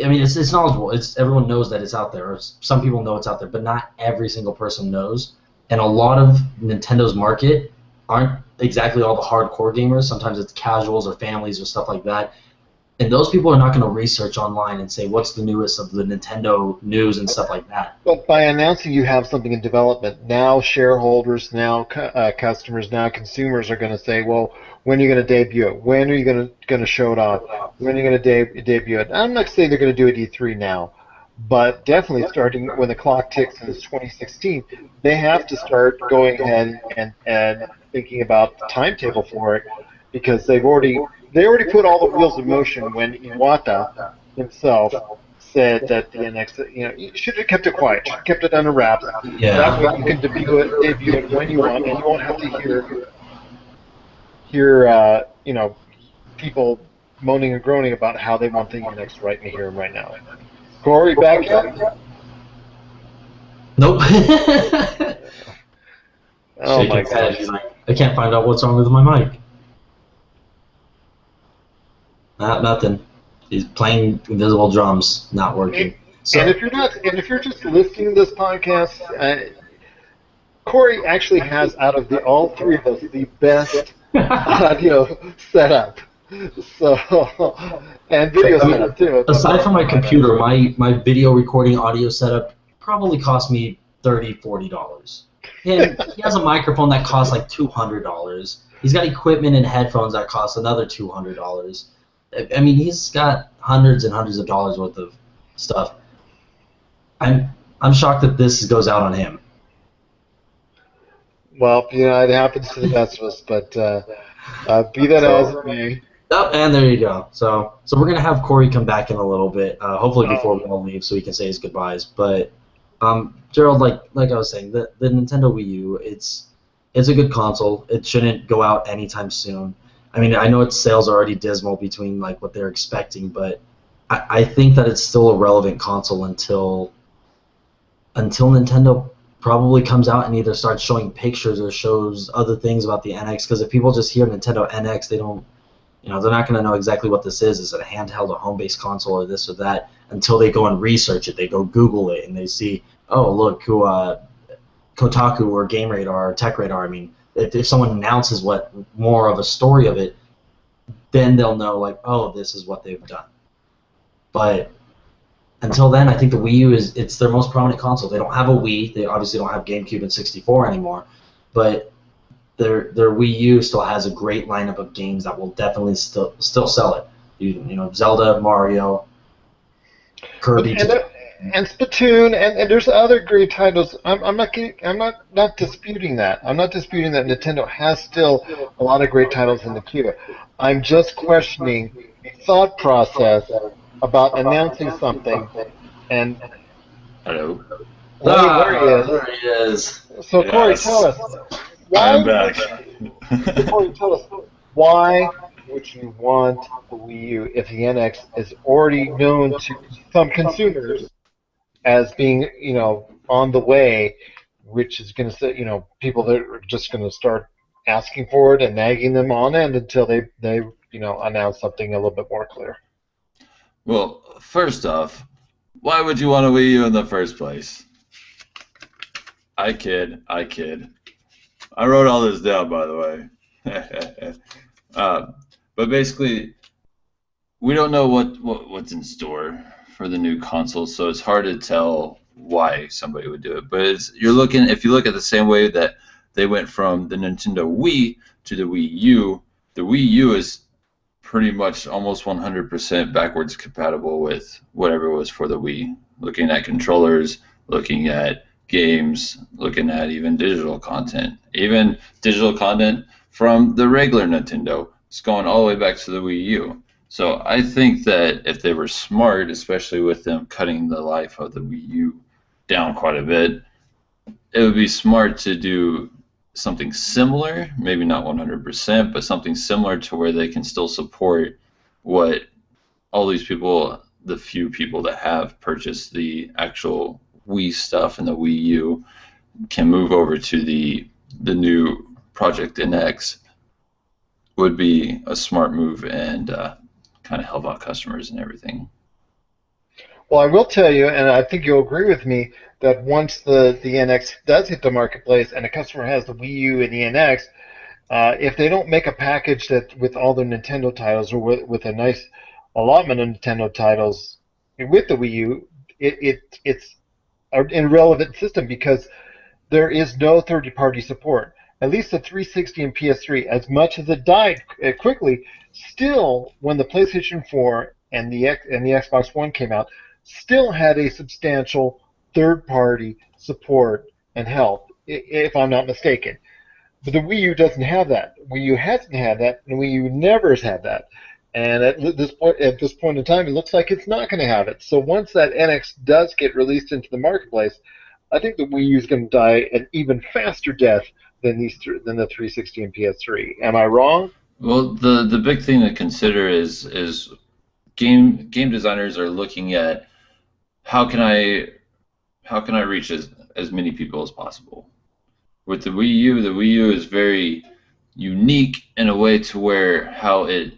I mean, it's knowledgeable. Everyone knows that it's out there. Or some people know it's out there, but not every single person knows. And a lot of Nintendo's market aren't exactly all the hardcore gamers. Sometimes it's casuals or families or stuff like that. And those people are not going to research online and say, what's the newest of the Nintendo news and stuff like that. But by announcing you have something in development, now shareholders, now customers, now consumers are going to say, well, when are you going to debut it? When are you going to show it off? When are you going to debut it? I'm not saying they're going to do it E3 now, but definitely starting when the clock ticks in 2016, they have to start going ahead and thinking about the timetable for it, because they already put all the wheels in motion when Iwata himself said that the NX, you should have kept it quiet, should have kept it under wraps. Yeah. That way you can debut it when you want, and you won't have to hear people moaning and groaning about how they want the NX right here and right now. Corey, back up? Nope. Oh my God. I can't find out what's wrong with my mic. Nothing. He's playing invisible drums, not working. And if you're just listening to this podcast, Corey actually has, out of all three of us, the best audio setup. So, and video setup too. Aside from my computer, my video recording audio setup probably cost me $30, $40. And he has a microphone that costs like $200. He's got equipment and headphones that cost another $200. I mean, he's got hundreds and hundreds of dollars worth of stuff. I'm shocked that this goes out on him. Well, it happens to the best of us, but be that as it may. Oh, and there you go. So we're gonna have Corey come back in a little bit, hopefully before we all leave, so he can say his goodbyes. But Gerald, like I was saying, the Nintendo Wii U, it's a good console. It shouldn't go out anytime soon. I mean, I know its sales are already dismal between like what they're expecting, but I think that it's still a relevant console until Nintendo probably comes out and either starts showing pictures or shows other things about the NX. Because if people just hear Nintendo NX, they don't, they're not going to know exactly what this is. Is it a handheld or home-based console or this or that? Until they go and research it, they go Google it and they see, oh look, who Kotaku or Game Radar or Tech Radar. I mean, if someone announces what more of a story of it, then they'll know like, oh, this is what they've done. But until then, I think the Wii U it's their most prominent console. They don't have a Wii. They obviously don't have GameCube and 64 anymore, but their Wii U still has a great lineup of games that will definitely still sell it. Zelda, Mario, Kirby. And Splatoon, and there's other great titles. I'm not disputing that. I'm not disputing that Nintendo has still a lot of great titles in the queue. I'm just questioning the thought process about announcing something and. Hello. There he is. So yes. Corey, tell us. I'm back. Corey, tell us why would you want the Wii U if the NX is already known to some consumers as being, on the way, which is going to say, people that are just going to start asking for it and nagging them on it until they announce something a little bit more clear. Well, first off, why would you want a Wii U in the first place? I kid. I wrote all this down, by the way. But basically, we don't know what's in store for the new console, so it's hard to tell why somebody would do it. But if you look at the same way that they went from the Nintendo Wii to the Wii U, the Wii U is pretty much almost 100% backwards compatible with whatever was for the Wii. Looking at controllers, looking at games, looking at even digital content from the regular Nintendo. It's going all the way back to the Wii U. So I think that if they were smart, especially with them cutting the life of the Wii U down quite a bit, it would be smart to do something similar, maybe not 100%, but something similar to where they can still support what all these people, the few people that have purchased the actual Wii stuff and the Wii U, can move over to the new Project NX. Would be a smart move and kind of help out customers and everything. Well, I will tell you, and I think you'll agree with me, that once the NX does hit the marketplace and a customer has the Wii U and the NX, if they don't make a package that with all the Nintendo titles or with a nice allotment of Nintendo titles with the Wii U, it's an irrelevant system because there is no third-party support. At least the 360 and PS3, as much as it died quickly, still, when the PlayStation 4 and the Xbox One came out, still had a substantial third-party support and help, if I'm not mistaken. But the Wii U doesn't have that. Wii U hasn't had that, and Wii U never has had that. And at this point in time, it looks like it's not going to have it. So once that NX does get released into the marketplace, I think the Wii U is going to die an even faster death than the 360 and PS3. Am I wrong? Well, the big thing to consider is game designers are looking at how can I reach as many people as possible. With the Wii U is very unique in a way to where how it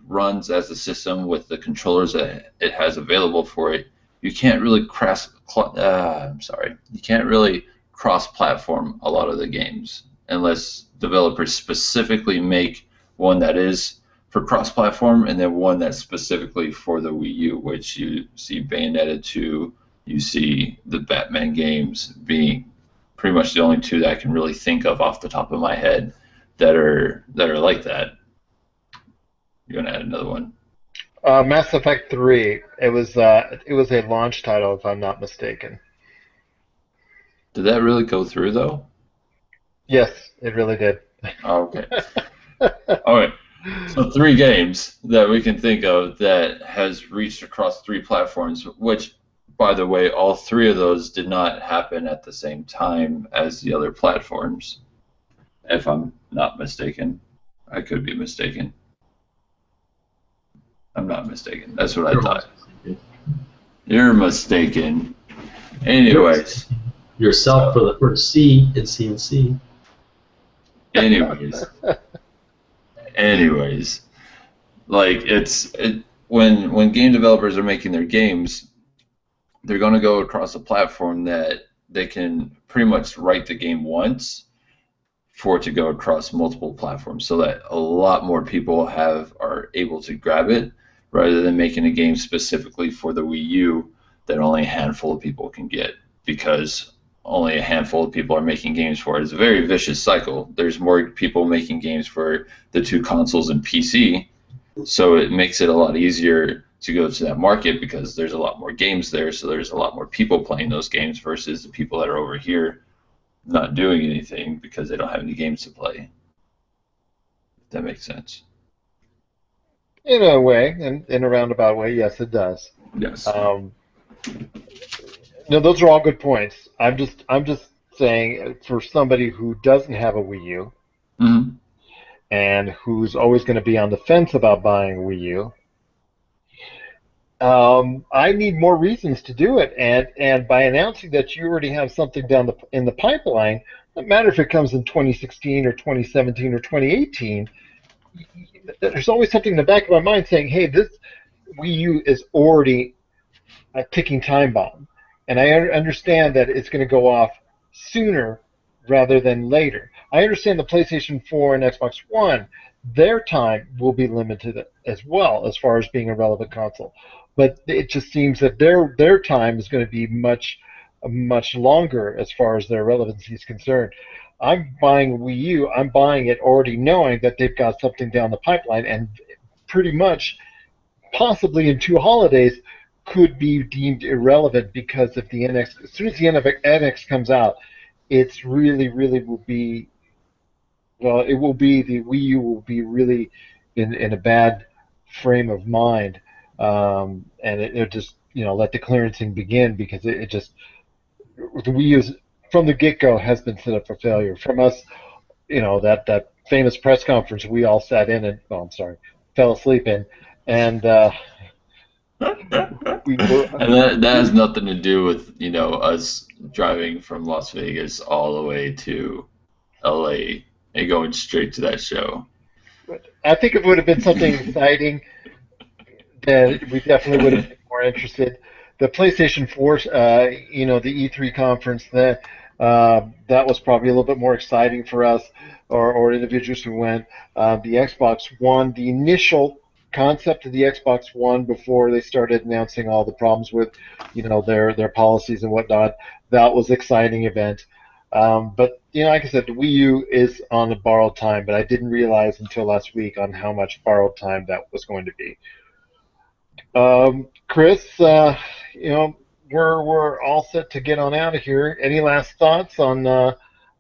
runs as a system with the controllers that it has available for it. You can't really you can't really cross-platform a lot of the games unless developers specifically make one that is for cross-platform and then one that's specifically for the Wii U, which you see Bayonetta 2, you see the Batman games being pretty much the only two that I can really think of off the top of my head that are like that. You're gonna add another one? Mass Effect 3. It was a launch title, if I'm not mistaken. Did that really go through though? Yes, it really did. Oh, okay. All right. So 3 games that we can think of that has reached across 3 platforms, which, by the way, all 3 of those did not happen at the same time as the other platforms, if I'm not mistaken. I could be mistaken. I'm not mistaken. That's what I thought. You're mistaken. Anyways. Yourself for the C in CNC. Anyways, like when game developers are making their games, they're going to go across a platform that they can pretty much write the game once for it to go across multiple platforms, so that a lot more people are able to grab it, rather than making a game specifically for the Wii U that only a handful of people can get, because only a handful of people are making games for it. It's a very vicious cycle. There's more people making games for the 2 consoles and PC, so it makes it a lot easier to go to that market because there's a lot more games there, so there's a lot more people playing those games versus the people that are over here not doing anything because they don't have any games to play. If that makes sense. In a way, in a roundabout way, yes, it does. Yes. No, those are all good points. I'm just saying, for somebody who doesn't have a Wii U, mm-hmm. and who's always going to be on the fence about buying a Wii U, I need more reasons to do it. And by announcing that you already have something in the pipeline, no matter if it comes in 2016 or 2017 or 2018, there's always something in the back of my mind saying, hey, this Wii U is already a ticking time bomb. And I understand that it's going to go off sooner rather than later. I understand the PlayStation 4 and Xbox One, their time will be limited as well as far as being a relevant console. But it just seems that their time is going to be much longer as far as their relevancy is concerned. I'm buying Wii U. I'm buying it already knowing that they've got something down the pipeline, and pretty much, possibly in 2 holidays, could be deemed irrelevant because of the NX. As soon as the NX comes out, it's really will be. Well, it will be the Wii U will be really in a bad frame of mind, and it'll just let the clearancing begin because it just the Wii U from the get-go has been set up for failure. From us, that famous press conference we all sat in and fell asleep in, and we were. And that has nothing to do with us driving from Las Vegas all the way to LA and going straight to that show. I think it would have been something exciting. Then we definitely would have been more interested. The PlayStation 4, the E3 conference, that was probably a little bit more exciting for us or individuals who went. The Xbox One, the initial concept of the Xbox One before they started announcing all the problems with, their policies and whatnot, that was an exciting event. But like I said, the Wii U is on a borrowed time, but I didn't realize until last week on how much borrowed time that was going to be. Chris, we're all set to get on out of here. Any last thoughts on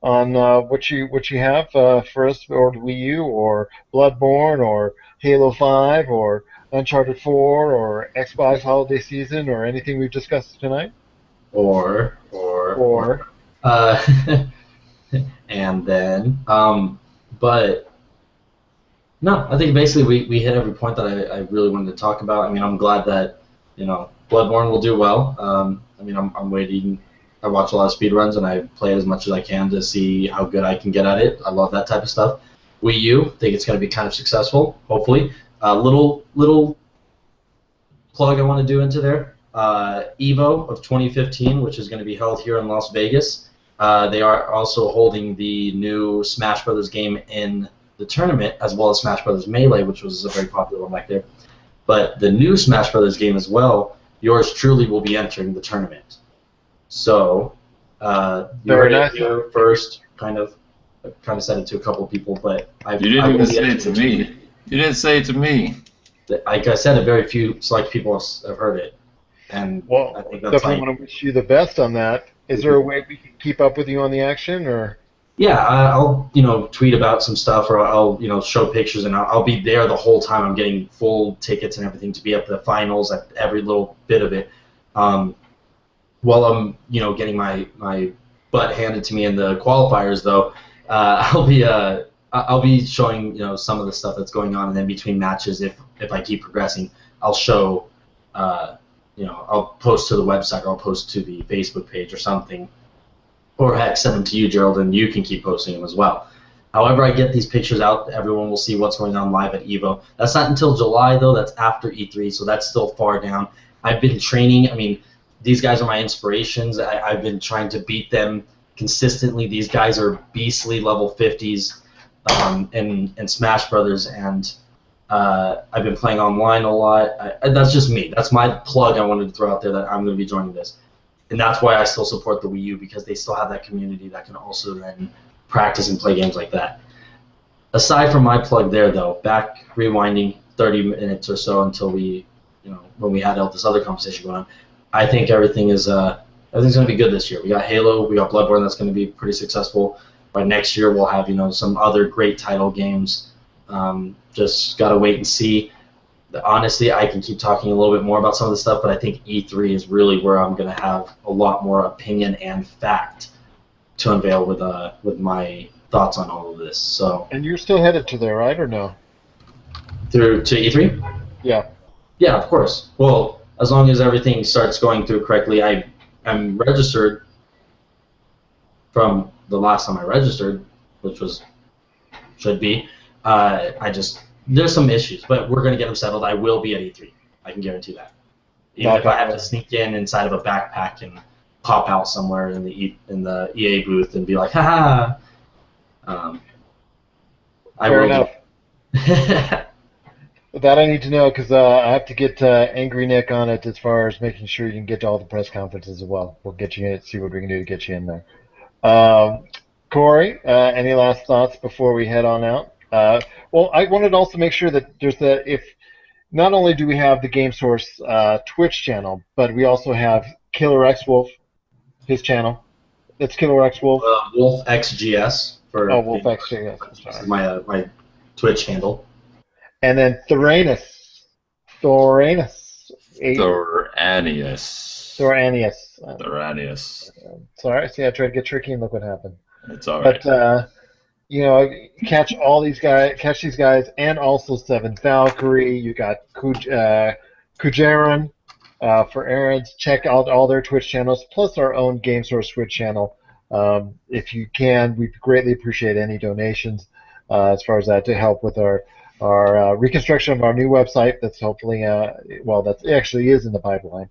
what you have for us, or Wii U, or Bloodborne, or Halo 5, or Uncharted 4, or Xbox Holiday Season, or anything we've discussed tonight? Or. And then, but no, I think basically we hit every point that I really wanted to talk about. I mean, I'm glad that Bloodborne will do well. I'm waiting. I watch a lot of speedruns and I play it as much as I can to see how good I can get at it. I love that type of stuff. Wii U. I think it's going to be kind of successful, hopefully. Little plug I want to do into there. EVO of 2015, which is going to be held here in Las Vegas. They are also holding the new Smash Brothers game in the tournament, as well as Smash Brothers Melee, which was a very popular one back there. But the new Smash Brothers game as well, yours truly will be entering the tournament. So, you heard it here first, kind of said it to a couple of people, but you didn't even say it to me. You didn't say it to me. Like I said, a very few select people have heard it. And well, I think that's definitely want to wish you the best on that. Is there a way we can keep up with you on the action, or? Yeah, I'll tweet about some stuff, or I'll show pictures, and I'll be there the whole time. I'm getting full tickets and everything to be at the finals, at every little bit of it. While I'm getting my butt handed to me in the qualifiers, though, I'll be showing some of the stuff that's going on, and then between matches, if I keep progressing, I'll show. I'll post to the website, or I'll post to the Facebook page or something, or heck, send them to you, Gerald, and you can keep posting them as well. However I get these pictures out, everyone will see what's going on live at EVO. That's not until July, though. That's after E3, so that's still far down. I've been training. I mean, these guys are my inspirations. I've been trying to beat them consistently. These guys are beastly level 50s in Smash Brothers, and I've been playing online a lot. That's just me. That's my plug I wanted to throw out there, that I'm going to be joining this. And that's why I still support the Wii U, because they still have that community that can also then practice and play games like that. Aside from my plug there, though, back rewinding 30 minutes or so until we, when we had all this other conversation going on, I think everything's going to be good this year. We got Halo, we got Bloodborne, that's going to be pretty successful. By next year, we'll have some other great title games. Just got to wait and see. Honestly, I can keep talking a little bit more about some of the stuff, but I think E3 is really where I'm going to have a lot more opinion and fact to unveil with my thoughts on all of this. So. And you're still headed to there, right, or no? To E3? Yeah. Yeah, of course. Well, as long as everything starts going through correctly, I'm registered from the last time I registered, which should be. There's some issues, but we're going to get them settled. I will be at E3. I can guarantee that. Even if I have to sneak in inside of a backpack and pop out somewhere in the EA booth and be like, haha. Fair enough. That I need to know, because I have to get Angry Nick on it as far as making sure you can get to all the press conferences as well. We'll get you in, see what we can do to get you in there. Corey, any last thoughts before we head on out? Well, I wanted to also make sure that if not only do we have the Game Source Twitch channel, but we also have Killer X Wolf, his channel. It's Killer X Wolf. Wolf XGS for. Oh, Wolf XGS. This is my Twitch handle. And then Thoranius. Sorry, see, I tried to get tricky and look what happened. It's all right. But catch these guys, and also Seventh Valkyrie. You got Kujaran for Aaron's. Check out all their Twitch channels, plus our own Game Source Twitch channel. If you can, we'd greatly appreciate any donations as far as that to help with our reconstruction of our new website. That's hopefully that actually is in the pipeline,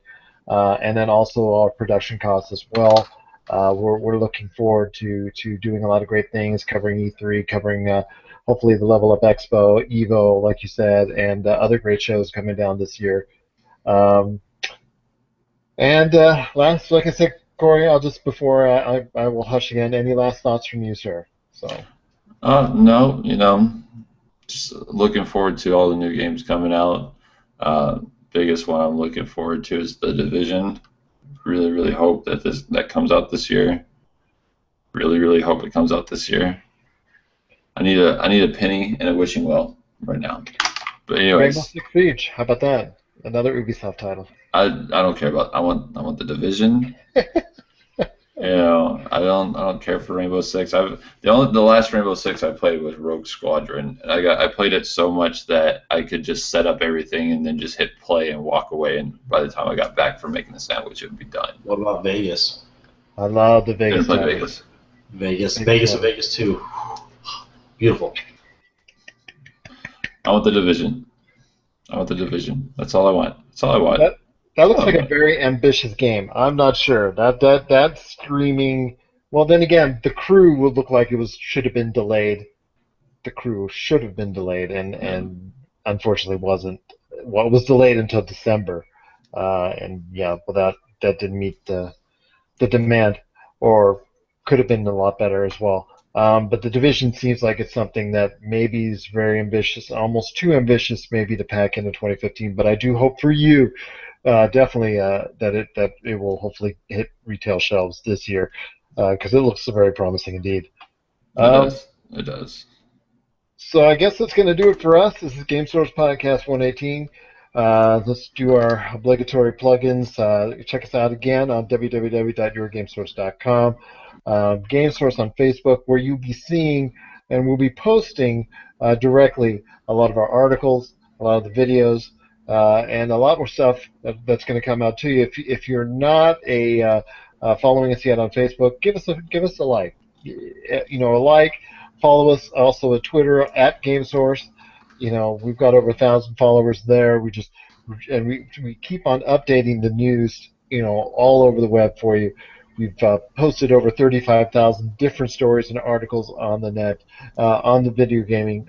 and then also our production costs as well. We're looking forward to doing a lot of great things, covering E3, covering hopefully the Level Up Expo, EVO, like you said, and other great shows coming down this year. Last, like I said, Corey, I'll just before I will hush again. Any last thoughts from you, sir? No, just looking forward to all the new games coming out. Biggest one I'm looking forward to is The Division. Really hope that comes out this year. Really hope it comes out this year. I need a penny and a wishing well right now. But anyways, Rainbow Six Siege. How about that? Another Ubisoft title. I don't care about. I want The Division. I don't care for Rainbow Six. The last Rainbow Six I played was Rogue Squadron, and I played it so much that I could just set up everything and then just hit play and walk away. And by the time I got back from making the sandwich, it would be done. What about Vegas? I love the Vegas. Vegas. Vegas 2. Beautiful. I want the division. I want the division. That's all I want. That's all I want. That looks like a very ambitious game. I'm not sure. That streaming. Well, then again, the crew would look like it should have been delayed. The crew should have been delayed, and unfortunately wasn't. Well, it was delayed until December, and yeah, well that didn't meet the demand, or could have been a lot better as well. But the division seems like it's something that maybe is very ambitious, almost too ambitious, maybe to pack into 2015. But I do hope for you, definitely, that it will hopefully hit retail shelves this year, because it looks very promising indeed. It does. It does. So I guess that's going to do it for us. This is Game Source Podcast 118. Let's do our obligatory plugins. Check us out again on www.yourgamesource.com. GameSource on Facebook, where you'll be seeing and we'll be posting directly a lot of our articles, a lot of the videos, and a lot more stuff that's going to come out to you. If you're not following us yet on Facebook, give us a like. A like. Follow us also at Twitter at GameSource. We've got over 1,000 followers there. We keep on updating the news, all over the web for you. We've posted over 35,000 different stories and articles on the net, on the video gaming,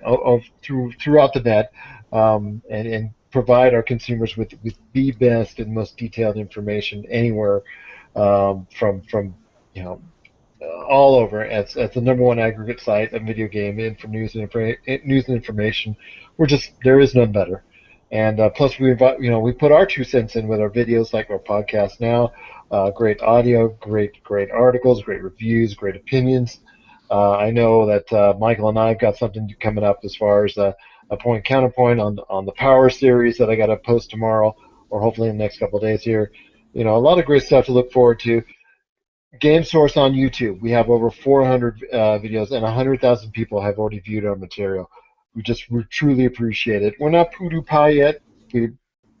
throughout the net, and provide our consumers with the best and most detailed information anywhere, from all over as the number one aggregate site of video game news and information. There is none better. And plus we put our 2 cents in with our videos, like our podcast now. Great audio, great articles, great reviews, great opinions. I know that Michael and I have got something coming up as far as a point counterpoint on the Power series that I got to post tomorrow, or hopefully in the next couple of days here. A lot of great stuff to look forward to. Game Source on YouTube. We have over 400 videos, and 100,000 people have already viewed our material. We truly appreciate it. We're not PewDiePie yet. We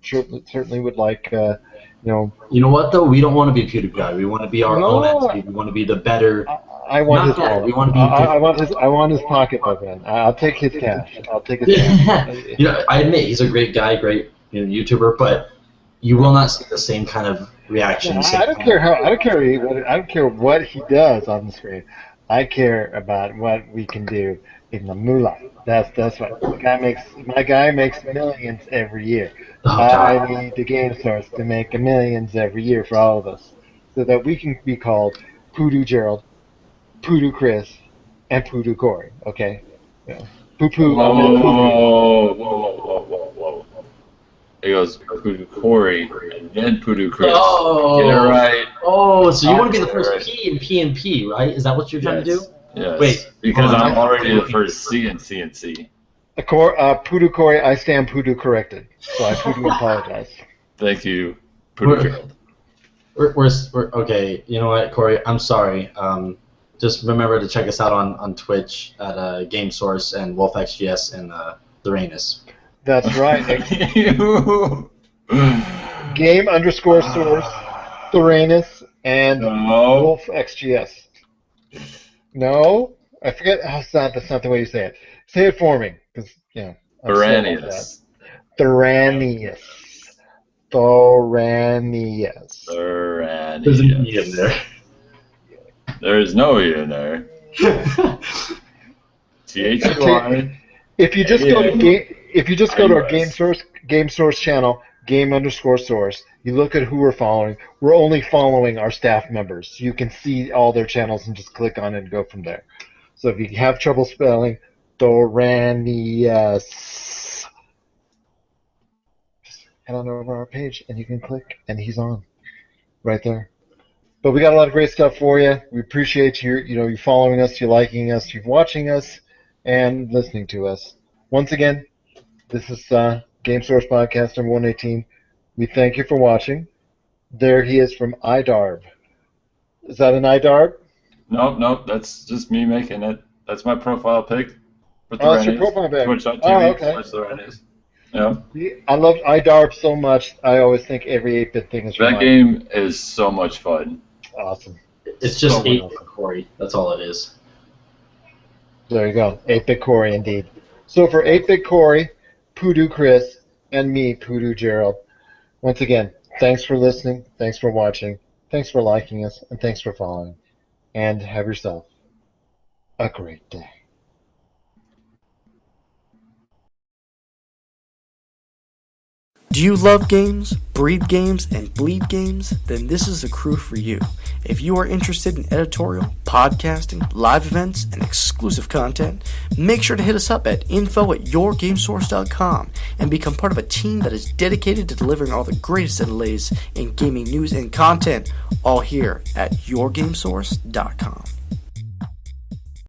certainly would like, You know what though? We don't want to be PewDiePie. We want to be our own entity. We want to be the better. I want his better. We want to be. I want his pocketbook, man. I'll take his cash. I admit he's a great guy, great YouTuber, but you will not see the same kind of reaction. I don't care what he does on the screen. I care about what we can do in the moolah. That's what my guy makes millions every year. I need the Game Source to make millions every year for all of us, so that we can be called Poodoo Gerald, Poodoo Chris, and Poodoo Corey. Okay? Yeah. Poo-poo. Whoa. It goes Poodoo Corey and then Poodoo Chris. Oh, get it right. Oh, so you want to be the first P in P&P, right? Is that what you're trying to do? Yes. Wait, because I'm already the first C in C&C. Poodoo Corey, I stand Poodoo corrected, so I Poodoo apologize. Thank you, Poodoo Gerald. We're okay. You know what, Corey? I'm sorry. Just remember to check us out on Twitch at GameSource and WolfXGS and Theranos. That's right. Game_source, Theranos, and WolfXGS. No? I forget. That's not the way you say it. Say it for me, because Theranos. Theranos. There's an E in there. There's no E in there. THUI. If you just go to our Game Source channel, Game_source, you look at who we're following. We're only following our staff members, so you can see all their channels and just click on it and go from there. So if you have trouble spelling Theranos, just head on over our page and you can click, and he's on right there. But we got a lot of great stuff for you. We appreciate you following us, you liking us, you watching us, and listening to us. Once again, this is Game Source Podcast number 118. We thank you for watching. There he is from iDarb. Is that an iDarb? Nope. That's just me making it. That's my profile pic. That's your profile pic. Twitch.tv. Okay. Yeah. I love iDarb so much. I always think every 8-bit thing is. That game is so much fun. Awesome. It's just 8-bit Corey. That's all it is. There you go. 8-bit Corey, indeed. So for 8-bit Corey, Poodoo Chris, and me, Poodoo Gerald. Once again, thanks for listening, thanks for watching, thanks for liking us, and thanks for following. And have yourself a great day. Do you love games, breathe games, and bleed games? Then this is the crew for you. If you are interested in editorial, podcasting, live events, and exclusive content, make sure to hit us up at info@yourgamesource.com and become part of a team that is dedicated to delivering all the greatest and latest in gaming news and content, all here at yourgamesource.com.